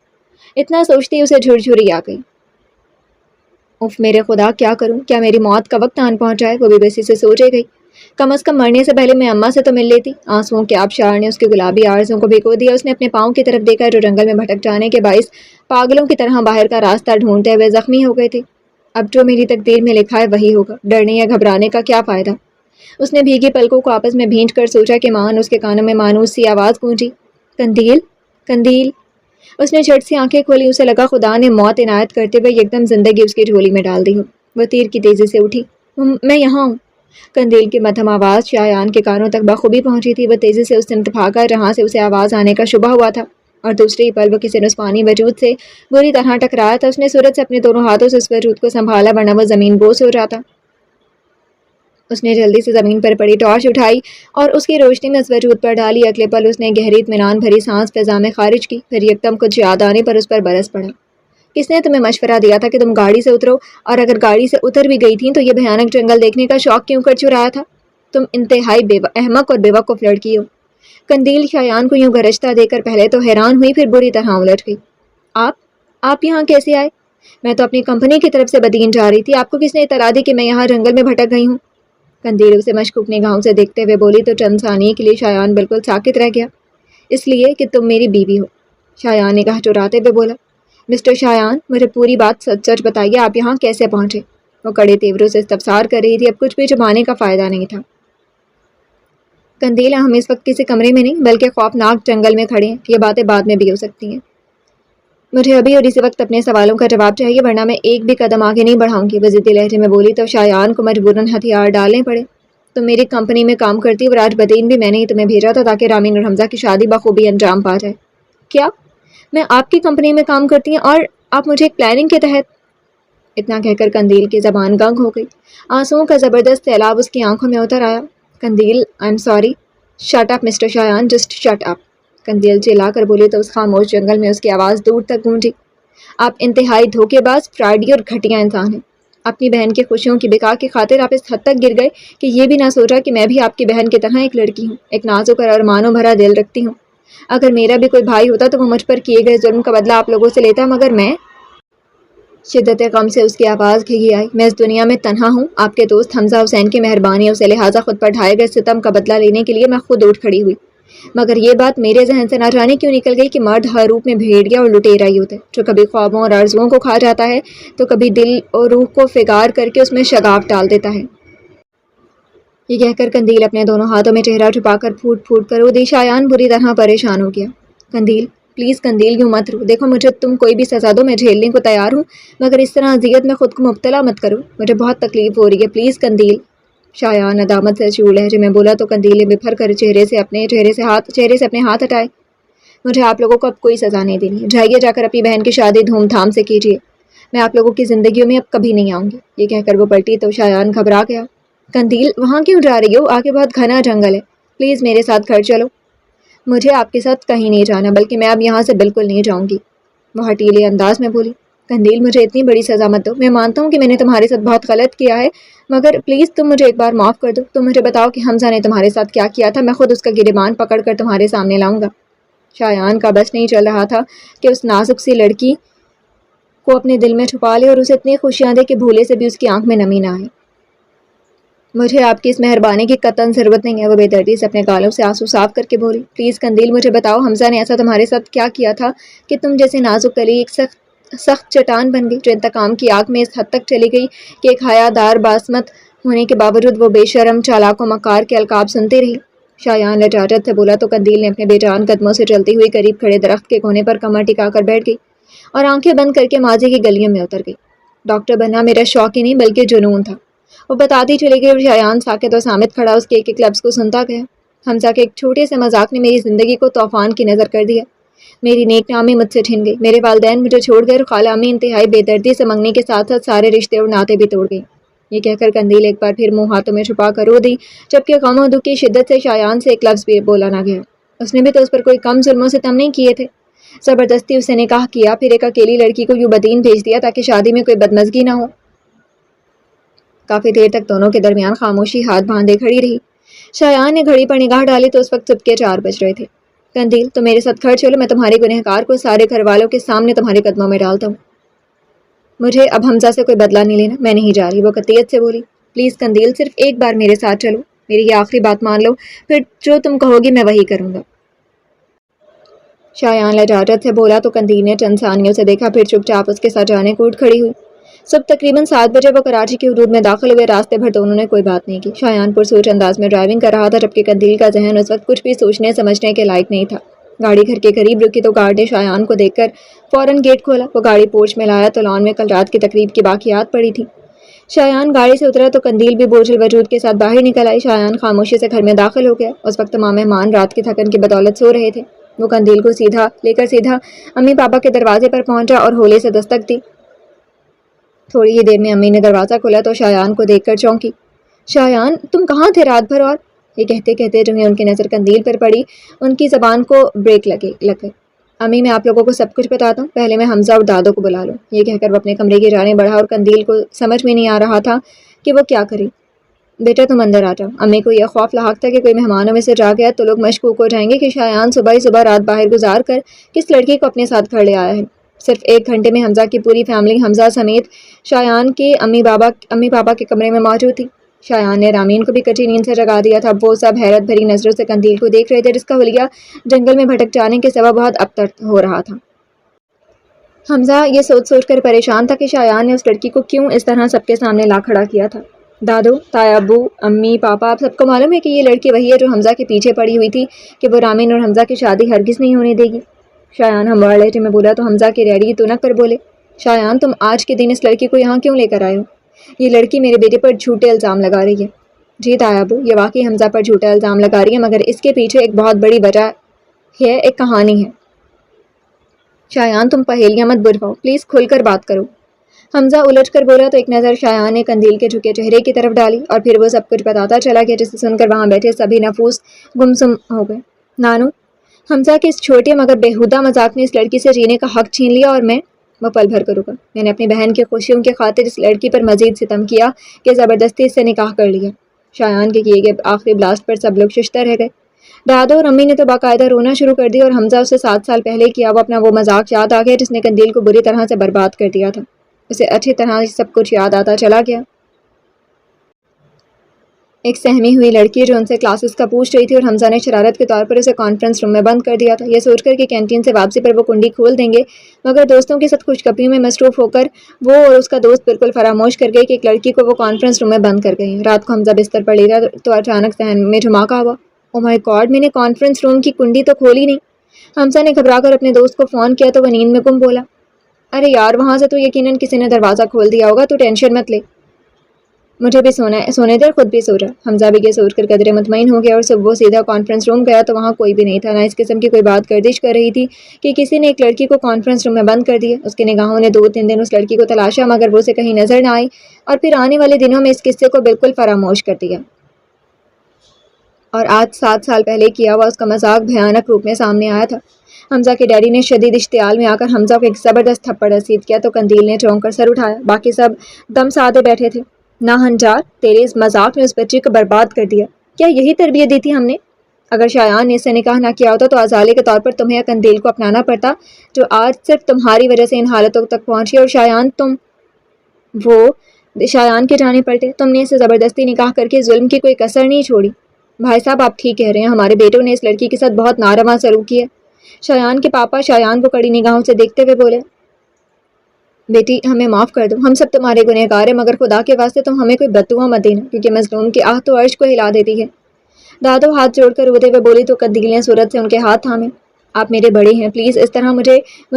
اتنا سوچتی اسے جھرجھری آ گئی۔ اف میرے خدا، کیا کروں؟ کیا میری موت کا وقت آن پہنچا ہے؟ وہ بھی بسی سے سوچے گئی۔ کم از کم مرنے سے پہلے میں اماں سے تو مل لیتی۔ آنسوؤں کے آبشار نے اس کی گلابی آرزوں کو بھگو دیا۔ اس نے اپنے پاؤں کی طرف دیکھا جو جنگل میں بھٹک جانے کے باعث پاگلوں کی طرح باہر کا راستہ ڈھونڈتے ہوئے زخمی ہو گئے تھے۔ اب جو میری تقدیر میں لکھا ہے وہی ہوگا، ڈرنے یا گھبرانے کا کیا فائدہ؟ اس نے بھیگی پلکوں کو آپس میں بھینچ کر سوچا کہ مان اس کے کانوں میں مانوس سی آواز گونجی، قندیل، قندیل۔ اس نے جھٹ سے آنکھیں کھولی، اسے لگا خدا نے موت عنایت کرتے ہوئے یکدم زندگی اس کی جھولی میں ڈال دی ہو۔ وہ تیر کی تیزی سے اٹھی۔ میں یہاں ہوں۔ قندیل کی مدھم آواز شایان کے کانوں تک بخوبی پہنچی تھی۔ وہ تیزی سے اس سمت بھاگا جہاں سے اسے آواز آنے کا شبہ ہوا تھا، اور دوسری پل وہ کسی نسوانی وجود سے بری طرح ٹکرایا تھا۔ اس نے صورت سے اپنے دونوں ہاتھوں سے اس وجود کو سنبھالا، ورنہ وہ زمین بوس ہو جاتا۔ اس نے جلدی سے زمین پر پڑی ٹارچ اٹھائی اور اس کی روشنی میں اس وجود پر ڈالی۔ اگلے پل اس نے گہری اطمینان بھری سانس فضا میں خارج کی، پھر یکدم کچھ یاد آنے پر اس پر برس پڑا۔ کس نے تمہیں مشورہ دیا تھا کہ تم گاڑی سے اترو؟ اور اگر گاڑی سے اتر بھی گئی تھی تو یہ بھیانک جنگل دیکھنے کا شوق کیوں کر چرایا تھا؟ تم انتہائی احمق اور بیوقوف لڑکی ہو۔ قندیل شایان کو یوں گرجتا دے کر پہلے تو حیران ہوئی، پھر بری طرح الجھ گئی۔ آپ یہاں کیسے آئے؟ میں تو اپنی کمپنی کی طرف سے بدین جا رہی تھی، آپ کو کس نے اطلاع دی کہ میں یہاں جنگل میں بھٹک گئی ہوں؟ قندیل اسے مشکوک نگاہوں سے دیکھتے ہوئے بولی تو چند ثانیے کے لیے شایان بالکل ساکت رہ گیا۔ اس لیے کہ تم میری بیوی ہو، شایان نگاہ چراتے ہوئے بولا۔ مسٹر شایان، مجھے پوری بات سچ سچ بتائیے، آپ یہاں کیسے پہنچے؟ وہ کڑے تیوروں سے استفسار کر رہی تھی، اب کچھ بھی چھپانے کا فائدہ نہیں تھا۔ قندیل، ہم اس وقت کسی کمرے میں نہیں بلکہ خوفناک جنگل میں کھڑے ہیں، یہ باتیں بعد میں بھی ہو سکتی ہیں۔ مجھے ابھی اور اسی وقت اپنے سوالوں کا جواب چاہیے، ورنہ میں ایک بھی قدم آگے نہیں بڑھاؤں گی، وہ ضدی لہجے میں بولی تو شایان کو مجبوراً ہتھیار ڈالنے پڑے۔ تم میری کمپنی میں کام کرتی ہو اور آج بدین بھی میں نے ہی تمہیں بھیجا تھا تاکہ رامین اور حمزہ کی شادی بخوبی انجام پا جائے۔ کیا میں آپ کی کمپنی میں کام کرتی ہوں اور آپ مجھے ایک پلاننگ کے تحت؟ اتنا کہہ کر قندیل کی زبان گنگ ہو گئی، آنسوؤں کا زبردست سیلاب اس کی آنکھوں میں اتر آیا۔ Qandeel, I am sorry. Shut up mister Shayan, just shut up, Qandeel چلا کر بولی تو اس خاموش جنگل میں اس کی آواز دور تک گونجی۔ آپ انتہائی دھوکے باز، فراڈی اور گھٹیا انسان ہیں۔ اپنی بہن کی خوشیوں کی بقا کی خاطر آپ اس حد تک گر گئے کہ یہ بھی نہ سوچا کہ میں بھی آپ کی بہن کی طرح ایک لڑکی ہوں، ایک نازک اور ارمانوں بھرا دل رکھتی ہوں۔ اگر میرا بھی کوئی بھائی ہوتا تو وہ مجھ پر کیے گئے ظلم کا بدلہ آپ لوگوں سے لیتا، مگر میں… شدت غم سے اس کی آواز بھیگی آئی۔ میں اس دنیا میں تنہا ہوں، آپ کے دوست حمزہ حسین کی مہربانیوں سے، لہٰذا خود پر ڈھائے گئے ستم کا بدلہ لینے کے لیے میں خود اٹھ کھڑی ہوئی۔ مگر یہ بات میرے ذہن سے نہ جانے کیوں نکل گئی کہ مرد ہر روپ میں بھیڑیا اور لٹیرا ہی ہوتا ہے، جو کبھی خوابوں اور آرزوؤں کو کھا جاتا ہے تو کبھی دل اور روح کو فگار کر کے اس میں شگاف ڈال دیتا ہے۔ یہ کہہ کر قندیل اپنے دونوں ہاتھوں میں چہرہ چھپا کر پھوٹ پھوٹ کر رو دی۔ شایان بری طرح پریشان ہو گیا۔ قندیل، پلیز قندیل، یوں مت رو، دیکھو مجھے تم کوئی بھی سزا دو، میں جھیلنے کو تیار ہوں، مگر اس طرح اذیت میں خود کو مبتلا مت کرو، مجھے بہت تکلیف ہو رہی ہے، پلیز قندیل۔ شایان ندامت سے چور لہجے میں بولا تو قندیل نے بپھر کر چہرے سے اپنے ہاتھ ہٹائے۔ مجھے آپ لوگوں کو اب کوئی سزا نہیں دینی، جائیے جا کر اپنی بہن کی شادی دھوم دھام سے کیجیے، میں آپ لوگوں کی زندگیوں میں اب کبھی نہیں آؤں گی۔ یہ کہہ کر وہ پلٹی تو شایان گھبرا گیا۔ قندیل، وہاں کیوں جا رہی ہو؟ آگے بہت گھنا جنگل ہے، پلیز میرے ساتھ گھر چلو۔ مجھے آپ کے ساتھ کہیں نہیں جانا، بلکہ میں اب یہاں سے بالکل نہیں جاؤں گی، وہ ہٹیلے انداز میں بولی۔ قندیل، مجھے اتنی بڑی سزا مت دو، میں مانتا ہوں کہ میں نے تمہارے ساتھ بہت غلط کیا ہے، مگر پلیز تم مجھے ایک بار معاف کر دو، تم مجھے بتاؤ کہ حمزہ نے تمہارے ساتھ کیا کیا تھا، میں خود اس کا گریبان پکڑ کر تمہارے سامنے لاؤں گا۔ شایان کا بس نہیں چل رہا تھا کہ اس نازک سی لڑکی کو اپنے دل میں چھپا لے اور اسے اتنی خوشیاں دے کہ بھولے سے بھی اس کی آنکھ میں نمی نہ آئے۔ مجھے آپ کی اس مہربانی کی قطعاً ضرورت نہیں ہے، وہ بے دردی سے اپنے گالوں سے آنسو صاف کر کے بولی۔ پلیز قندیل، مجھے بتاؤ حمزہ نے ایسا تمہارے ساتھ کیا کیا تھا کہ تم جیسے نازک کلی ایک سخت چٹان بن گئی، جو انتقام کی آگ میں اس حد تک چلی گئی کہ ایک حیا دار باسمت ہونے کے باوجود وہ بے شرم، چالاک و مکار کے القاب سنتی رہی۔ شایان لجاجت سے بولا تو قندیل نے اپنے بے جان قدموں سے چلتی ہوئی قریب کھڑے درخت کے کونے پر کمر ٹکا کر بیٹھ گئی اور آنکھیں بند کر کے ماضی کی گلیوں میں اتر گئی۔ ڈاکٹر بننا میرا شوق ہی نہیں بلکہ جنون تھا، وہ بتاتی چلی گئی اور شایان ساکت و صامت کھڑا اس کے ایک ایک لفظ کو سنتا گیا۔ حمزہ کے ایک چھوٹے سے مذاق نے میری زندگی کو طوفان کی نظر کر دیا، میری نیک نامی مجھ سے چھن گئی، میرے والدین مجھے چھوڑ گئے اور خالہ امی انتہائی بے دردی سے منگنی کے ساتھ ساتھ سارے رشتے اور ناطے بھی توڑ گئی۔ یہ کہہ کر قندیل ایک بار پھر منہ ہاتھوں میں چھپا کر رو دی، جبکہ غم و دکھ کی شدت سے شایان سے ایک لفظ بھی بولا نہ گیا۔ اس نے بھی تو اس پر کوئی کم ظلم و ستم نہیں کیے تھے، زبردستی اسے نکاح کیا، پھر ایک اکیلی لڑکی کو یوں بدین بھیج دیا تاکہ شادی میں کوئی بدمزگی نہ ہو۔ کافی دیر تک دونوں کے درمیان خاموشی ہاتھ باندھے کھڑی رہی۔ شایان نے گھڑی پر نگاہ ڈالی تو اس وقت صبح کے 4 بج رہے تھے۔ قندیل، تو میرے ساتھ گھر چلو، میں تمہارے گنہگار کو سارے گھر والوں کے سامنے تمہارے قدموں میں ڈالتا ہوں۔ مجھے اب حمزہ سے کوئی بدلہ نہیں لینا، میں نہیں جا رہی، وہ قطعیت سے بولی۔ پلیز قندیل، صرف ایک بار میرے ساتھ چلو، میری یہ آخری بات مان لو، پھر جو تم کہو گی میں وہی کروں گا۔ شایان لجاجت سے بولا تو قندیل نے چند ثانیوں سے دیکھا، پھر چپ چاپ اس کے ساتھ جانے کو اٹھ کھڑی ہوئی۔ صبح تقریباً 7 بجے وہ کراچی کی حدود میں داخل ہوئے، راستے بھر دونوں نے کوئی بات نہیں کی۔ شایان پرسوچ انداز میں ڈرائیونگ کر رہا تھا، جبکہ قندیل کا ذہن اس وقت کچھ بھی سوچنے سمجھنے کے لائق نہیں تھا۔ گاڑی گھر کے قریب رکی تو گارڈ نے شایان کو دیکھ کر فوراً گیٹ کھولا۔ وہ گاڑی پورچ میں لایا تو لان میں کل رات کی تقریب کی باقیات پڑی تھی۔ شایان گاڑی سے اترا تو قندیل بھی بوجھل وجود کے ساتھ باہر نکل آئی۔ شایان خاموشی سے گھر میں داخل ہو گیا۔ اس وقت تمام مہمان رات کی تھکن کی بدولت سو رہے تھے۔ وہ قندیل کو لے کر سیدھا امی پاپا کے دروازے پر پہنچا اور ہولے سے دستک دی۔ تھوڑی ہی دیر میں امی نے دروازہ کھولا تو شایان کو دیکھ کر چونکی۔ شایان، تم کہاں تھے رات بھر؟ اور یہ کہتے کہتے جو ہی ان کی نظر قندیل پر پڑی، ان کی زبان کو بریک لگ گئی۔ امی، میں آپ لوگوں کو سب کچھ بتاتا ہوں، پہلے میں حمزہ اور دادو کو بلا لوں۔ یہ کہہ کر وہ اپنے کمرے کی جانب بڑھا اور قندیل کو سمجھ میں نہیں آ رہا تھا کہ وہ کیا کرے۔ بیٹا تم اندر آ جاؤ۔ امی کو یہ خوف لاحق تھا کہ کوئی مہمانوں میں سے جا گیا تو لوگ مشکوک ہو جائیں گے کہ شایان صبح ہی صبح رات باہر گزار کر کس لڑکی کو اپنے ساتھ گھر لے آیا ہے۔ صرف 1 گھنٹے میں حمزہ کی پوری فیملی حمزہ سمیت شایان کے امی پاپا کے کمرے میں موجود تھی۔ شایان نے رامین کو بھی کچی نیند سے جگا دیا تھا۔ وہ سب حیرت بھری نظروں سے قندیل کو دیکھ رہے تھے، جس کا حلیہ جنگل میں بھٹک جانے کے سوا بہت ابتر ہو رہا تھا۔ حمزہ یہ سوچ سوچ کر پریشان تھا کہ شایان نے اس لڑکی کو کیوں اس طرح سب کے سامنے لا کھڑا کیا تھا۔ دادو، تایا ابو، امی، پاپا، آپ سب کو معلوم ہے کہ یہ لڑکی وہی ہے جو حمزہ کے پیچھے پڑی ہوئی تھی کہ وہ رامین اور حمزہ کی شادی ہرگز نہیں ہونے دے گی۔ شایان ہموار لہجے میں بولا تو حمزہ کے ڈیڈی تو نہ کر بولے، شایان تم آج کے دن اس لڑکی کو یہاں کیوں لے کر آئے ہو؟ یہ لڑکی میرے بیٹے پر جھوٹے الزام لگا رہی ہے۔ جی تایا ابو، یہ واقعی حمزہ پر جھوٹا الزام لگا رہی ہے، مگر اس کے پیچھے ایک بہت بڑی وجہ ہے، ایک کہانی ہے۔ شایان تم پہیلیاں مت بجھاؤ، پلیز کھل کر بات کرو۔ حمزہ الجھ کر بولا تو ایک نظر شایان نے قندیل کے جھکے چہرے کی طرف ڈالی اور پھر وہ سب کچھ بتاتا چلا گیا، جسے سن کر وہاں بیٹھے سبھی نفوس گمسم ہو گئے۔ نانو، حمزہ کے اس چھوٹے مگر بےہودہ مذاق نے اس لڑکی سے جینے کا حق چھین لیا اور وہ پل بھر کر رکا۔ میں نے اپنی بہن کی خوشیوں کی خاطر اس لڑکی پر مزید ستم کیا کہ زبردستی اس سے نکاح کر لیا۔ شایان کے کیے گئے آخری بلاسٹ پر سب لوگ ششتر رہ گئے۔ دادو اور امی نے تو باقاعدہ رونا شروع کر دیا اور حمزہ اسے 7 سال پہلے کیا وہ اپنا وہ مذاق یاد آ گیا جس نے قندیل کو بری طرح سے برباد کر دیا تھا۔ اسے اچھی طرح سب کچھ یاد آتا چلا گیا۔ ایک سہمی ہوئی لڑکی جو ان سے کلاسز کا پوچھ رہی تھی اور حمزہ نے شرارت کے طور پر اسے کانفرنس روم میں بند کر دیا تھا، یہ سوچ کر کہ کینٹین سے واپسی پر وہ کنڈی کھول دیں گے، مگر دوستوں کے ساتھ خوشخبری میں مصروف ہو کر وہ اور اس کا دوست بالکل فراموش کر گئے کہ ایک لڑکی کو وہ کانفرنس روم میں بند کر گئی۔ رات کو حمزہ بستر پر لیٹا تو اچانک ذہن میں دھماکہ ہوا۔ او مائی گاڈ، میں نے کانفرنس روم کی کنڈی تو کھولی نہیں۔ حمزہ نے گھبرا کر اپنے دوست کو فون کیا تو وہ نیند میں گم بولا، ارے یار وہاں سے تو یقیناً کسی نے دروازہ کھول دیا ہوگا، تو ٹینشن مت لے، مجھے بھی سونا ہے، سونے دے، خود بھی سو جا۔ حمزہ بھی یہ سوچ کر قدرے مطمئن ہو گیا اور صبح وہ سیدھا کانفرنس روم گیا تو وہاں کوئی بھی نہیں تھا، نہ اس قسم کی کوئی بات گردش کر رہی تھی کہ کسی نے ایک لڑکی کو کانفرنس روم میں بند کر دیا۔ اس کی نگاہوں نے 2-3 دن اس لڑکی کو تلاشا مگر وہ اسے کہیں نظر نہ آئی اور پھر آنے والے دنوں میں اس قصے کو بالکل فراموش کر دیا۔ اور آج 7 سال پہلے کیا ہوا اس کا مذاق بھیانک روپ میں سامنے آیا تھا۔ حمزہ کے ڈیڈی نے شدید اشتعال میں آ کر حمزہ کو ایک زبردست تھپڑ رسید کیا تو قندیل نے چونک کر سر اٹھایا۔ باقی سب دم سادے بیٹھے تھے۔ ناہنجار، تیرے اس مذاق نے اس بچی کو برباد کر دیا۔ کیا یہی تربیت دی تھی ہم نے؟ اگر شایان نے اس سے نکاح نہ کیا ہوتا تو ازالے کے طور پر تمہیں قندیل کو اپنانا پڑتا، جو آج صرف تمہاری وجہ سے ان حالتوں تک پہنچی، اور شایان کے جانے پلٹے۔ تم نے اسے زبردستی نکاح کر کے ظلم کی کوئی کسر نہیں چھوڑی۔ بھائی صاحب آپ ٹھیک کہہ رہے ہیں، ہمارے بیٹوں نے اس لڑکی کے ساتھ بہت ناروا سلوک کیا۔ شایان کے پاپا شایان کو کڑی نگاہوں سے دیکھتے ہوئے بولے، بیٹی ہمیں معاف کر دو، ہم سب تمہارے گنہگار ہیں، مگر خدا کے واسطے تم ہمیں کوئی بددعا مت دینا، کیونکہ مظلوم کی آہ تو عرش کو ہلا دیتی ہے۔ دادو ہاتھ جوڑ کر روتے ہوئے بولی تو قندیل نے صورت سے ان کے ہاتھ تھامے۔ آپ میرے بڑے ہیں، پلیز اس طرح مجھ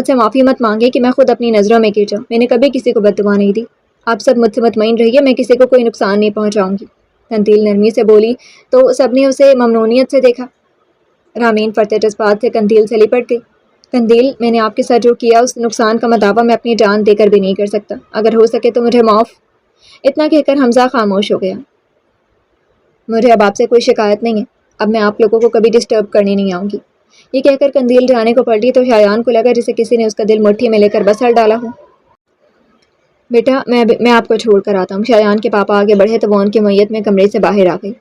سے معافی مت مانگے کہ میں خود اپنی نظروں میں گر جاؤں۔ میں نے کبھی کسی کو بددعا نہیں دی۔ آپ سب مجھ سے مطمئن رہیے، میں کسی کو کوئی نقصان نہیں پہنچاؤں گی۔ قندیل نرمی سے بولی تو سب نے اسے ممنونیت سے دیکھا۔ رامین فرتے جذبات سے قندیل سے لپٹ گئی۔ قندیل، میں نے آپ کے ساتھ جو کیا اس نقصان کا مداوع میں اپنی جان دے کر بھی نہیں کر سکتا، اگر ہو سکے تو مجھے معاف۔ اتنا کہہ کر حمزہ خاموش ہو گیا۔ مجھے اب آپ سے کوئی شکایت نہیں ہے، اب میں آپ لوگوں کو کبھی ڈسٹرب کرنے نہیں آؤں گی۔ یہ کہہ کر قندیل جانے کو پلٹی تو شایان کو لگا جسے کسی نے اس کا دل مٹھی میں لے کر بسر ڈالا ہو۔ بیٹا میں آپ کو چھوڑ کر آتا ہوں۔ شایان کے پاپا آگے بڑھے تو وہ ان کی میت میں کمرے سے باہر آ گئی۔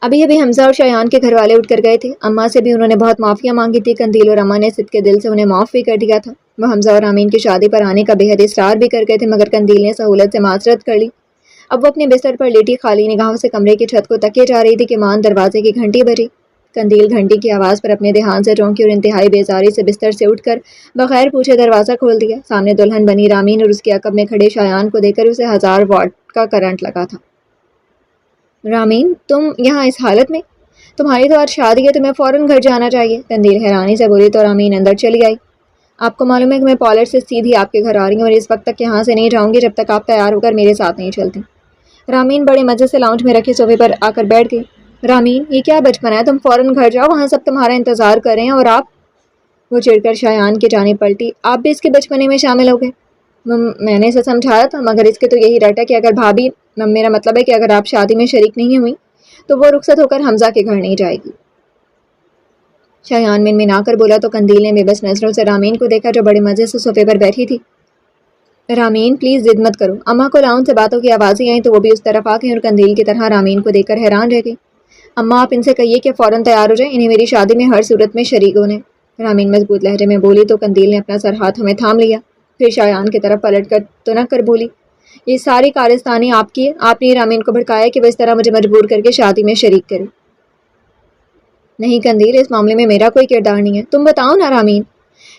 ابھی حمزہ اور شایان کے گھر والے اٹھ کر گئے تھے۔ اماں سے بھی انہوں نے بہت معافیاں مانگی تھی۔ قندیل اور اماں نے صدقے دل سے انہیں معاف بھی کر دیا تھا۔ وہ حمزہ اور رامین کی شادی پر آنے کا بے حد اصرار بھی کر گئے تھے، مگر قندیل نے سہولت سے معذرت کر لی۔ اب وہ اپنے بستر پر لیٹی خالی نگاہوں سے کمرے کی چھت کو تکیے جا رہی تھی کہ مان دروازے کی گھنٹی بجی۔ قندیل گھنٹی کی آواز پر اپنے دھیان سے چونکی اور انتہائی بیزاری سے بستر سے اٹھ کر بغیر پوچھے دروازہ کھول دیا۔ سامنے دلہن بنی رامین اور اس کے عقب میں کھڑے شایان کو دیکھ کر اسے 1000 واٹ کا کرنٹ لگا تھا۔ رامین، تم یہاں اس حالت میں؟ تمہاری تو آج شادی ہے، تمہیں فوراً گھر جانا چاہیے۔ قندیل حیرانی سے بولی تو رامین اندر چلی آئی۔ آپ کو معلوم ہے کہ میں پالر سے سیدھی آپ کے گھر آ رہی ہوں اور اس وقت تک یہاں سے نہیں جاؤں گی جب تک آپ تیار ہو کر میرے ساتھ نہیں چلتی۔ رامین بڑے مزے سے لاؤنج میں رکھے صوفے پر آ کر بیٹھ گئی۔ رامین، یہ کیا بچپن ہے، تم فوراً گھر جاؤ، وہاں سب تمہارا انتظار کر رہے ہیں، اور آپ؟ وہ چڑھ کر شایان کی جانب پلٹی، آپ بھی اس کے بچپنے میں شامل ہو گئے؟ میں نے اسے سمجھایا تھا، مگر اس کے تو یہی رٹ ہے کہ اگر بھابھی، میرا مطلب ہے کہ اگر آپ شادی میں شریک نہیں ہوئی تو وہ رخصت ہو کر حمزہ کے گھر نہیں جائے گی۔ شایان منمنا کر بولا تو قندیل نے بے بس نظروں سے رامین کو دیکھا جو بڑے مزے سے صوفے پر بیٹھی تھی۔ رامین پلیز ضد مت کرو۔ اماں کو لاؤن سے باتوں کی آوازیں آئیں تو وہ بھی اس طرف آ گئیں اور قندیل کی طرح رامین کو دیکھ کر حیران رہ گئی۔ اماں آپ ان سے کہیے کہ فوراً تیار ہو جائیں، انہیں میری شادی میں ہر صورت میں شریک ہونے۔ رامین مضبوط لہجے میں بولی تو قندیل نے اپنا سر ہاتھوں میں تھام لیا، پھر شایان کی طرف پلٹ کر تو نہ کر بولی، یہ ساری کارستانی آپ کی ہے، آپ نے رامین کو بھڑکایا کہ وہ اس طرح مجھے مجبور کر کے شادی میں شریک کرے۔ نہیں قندیل، اس معاملے میں میرا کوئی کردار نہیں ہے، تم بتاؤ نا رامین۔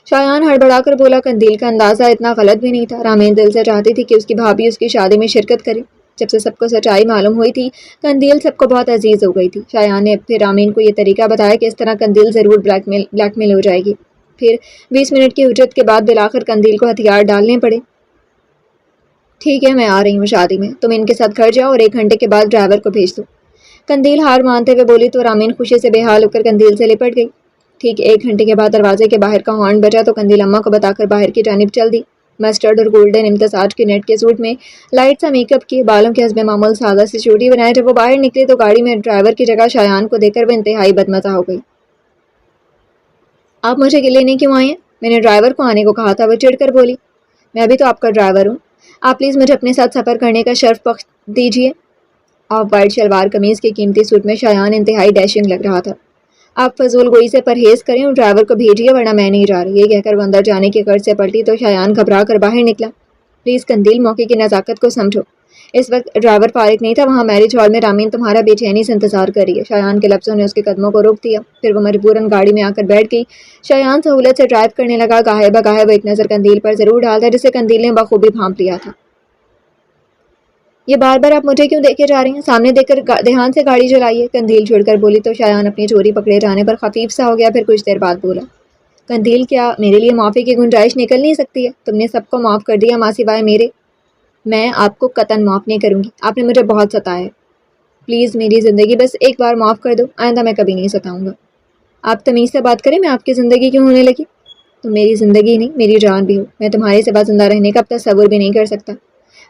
شایان ہڑبڑا کر بولا۔ قندیل کا اندازہ اتنا غلط بھی نہیں تھا، رامین دل سے چاہتی تھی کہ اس کی بھابھی اس کی شادی میں شرکت کرے۔ جب سے سب کو سچائی معلوم ہوئی تھی قندیل سب کو بہت عزیز ہو گئی تھی۔ شایان نے پھر رامین کو یہ طریقہ بتایا کہ اس طرح قندیل ضرور بلیک میل ہو جائے گی۔ پھر 20 منٹ کی اجرت کے بعد بالآخر قندیل کو ہتھیار ڈالنے پڑے۔ ٹھیک ہے، میں آ رہی ہوں شادی میں، تم ان کے ساتھ گھر جاؤ اور 1 گھنٹے کے بعد ڈرائیور کو بھیج دو۔ قندیل ہار مانتے ہوئے بولی تو رامین خوشی سے بے حال ہو کر قندیل سے لپٹ گئی۔ ٹھیک 1 گھنٹے کے بعد دروازے کے باہر کا ہارن بجا تو قندیل اماں کو بتا کر باہر کی جانب چل دی۔ مسٹرڈ اور گولڈن امتزاج کے نیٹ کے سوٹ میں لائٹ سا میک اپ کیے، بالوں کے حسب معمول سادہ سی چوٹی بنائے جب وہ باہر نکلی تو گاڑی میں ڈرائیور کی جگہ شایان کو دیکھ کر وہ انتہائی بدمزہ ہو گئی۔ آپ مجھے لینے کیوں آئے ہیں؟ میں نے ڈرائیور کو آنے کو کہا تھا، وہ چڑ کر بولی۔ میں بھی تو آپ کا ڈرائیور ہوں، آپ پلیز مجھے اپنے ساتھ سفر کرنے کا شرف بخش دیجیے۔ آف وائٹ شلوار قمیض کے قیمتی سوٹ میں شایان انتہائی ڈیشنگ لگ رہا تھا۔ آپ فضول گوئی سے پرہیز کریں اور ڈرائیور کو بھیجیے ورنہ میں نہیں جا رہی۔ یہ کہہ کر وہ اندر جانے کی غرض سے پلٹی تو شایان گھبرا کر باہر نکلا۔ پلیز قندیل، موقع کی نزاکت کو سمجھو۔ اس وقت ڈرائیور فارغ نہیں تھا، وہاں میرج ہال میں رامین تمہارا بے چینی سے انتظار کر رہی ہے۔ شایان کے لفظوں نے اس کے قدموں کو روک دیا، پھر وہ مجبوراً گاڑی میں آ کر بیٹھ گئی۔ شایان سہولت سے ڈرائیو کرنے لگا، گاہے بگاہے وہ ایک نظر قندیل پر ضرور ڈالتا جسے قندیل نے بخوبی بھانپ لیا تھا۔ یہ بار بار آپ مجھے کیوں دیکھے جا رہے ہیں؟ سامنے دیکھ کر دھیان سے گاڑی چلائیے، قندیل چھوڑ کر بولی تو شایان اپنی چوری پکڑے جانے پر خفیف سا ہو گیا، پھر کچھ دیر بعد بولا، قندیل کیا میرے لیے معافی کی گنجائش نکل نہیں سکتی ہے؟ تم نے سب کو معاف کر دیا ماں سوائے میرے۔ میں آپ کو قطعاً معاف نہیں کروں گی، آپ نے مجھے بہت ستایا ہے، پلیز میری زندگی بس ایک بار معاف کر دو، آئندہ میں کبھی نہیں ستاؤں گا۔ آپ تمیز سے بات کریں، میں آپ کی زندگی کیوں ہونے لگی؟ تم میری زندگی نہیں میری جان بھی ہو، میں تمہارے سوا زندہ رہنے کا اب تصور بھی نہیں کر سکتا۔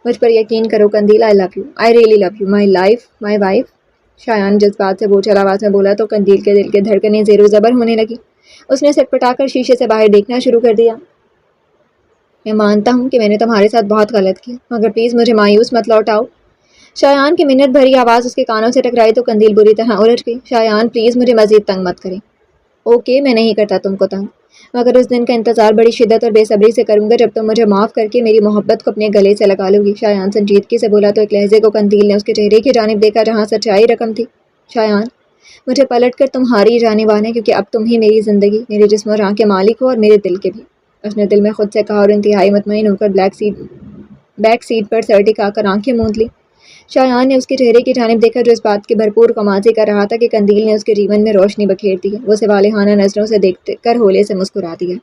مجھ پر یقین کرو Qandeel, I love you, I really love you, my life, my wife. Shayan جذبات سے بوچھل آواز میں بولا تو قندیل کے دل کے دھڑکنیں زیر و زبر ہونے لگی۔ اس نے سٹ پٹا کر شیشے سے باہر دیکھنا شروع کر دیا۔ میں مانتا ہوں کہ میں نے تمہارے ساتھ بہت غلط کیا، مگر پلیز مجھے مایوس مت لوٹاؤ۔ شایان کی منت بھری آواز اس کے کانوں سے ٹکرائی تو قندیل بری طرح الجھ گئی۔ شایان پلیز مجھے مزید تنگ مت کریں۔ اوکے، میں نہیں کرتا تم کو تنگ، مگر اس دن کا انتظار بڑی شدت اور بے صبری سے کروں گا جب تم مجھے معاف کر کے میری محبت کو اپنے گلے سے لگا لو گی۔ شایان سنجیدگی سے بولا تو ایک لہجے کو قندیل نے اس کے چہرے کی جانب دیکھا جہاں سچائی رقم تھی۔ شایان، مجھے پلٹ کر تمہاری جانب آنا ہے کیونکہ اب تم ہی میری زندگی، میرے جسم و جان کے مالک ہو اور میرے دل کے بھی، اس نے دل میں خود سے کہا اور انتہائی مطمئن ہو کر بیک سیٹ پر سر ٹکا کر آنکھیں موند لی۔ شایان نے اس کے چہرے کی جانب دیکھا جو اس بات کی بھرپور غمازی کر رہا تھا کہ قندیل نے اس کے جیون میں روشنی بکھیر دی ہے۔ وہ اسے والہانہ نظروں سے دیکھ کر ہولے سے مسکرا دیا۔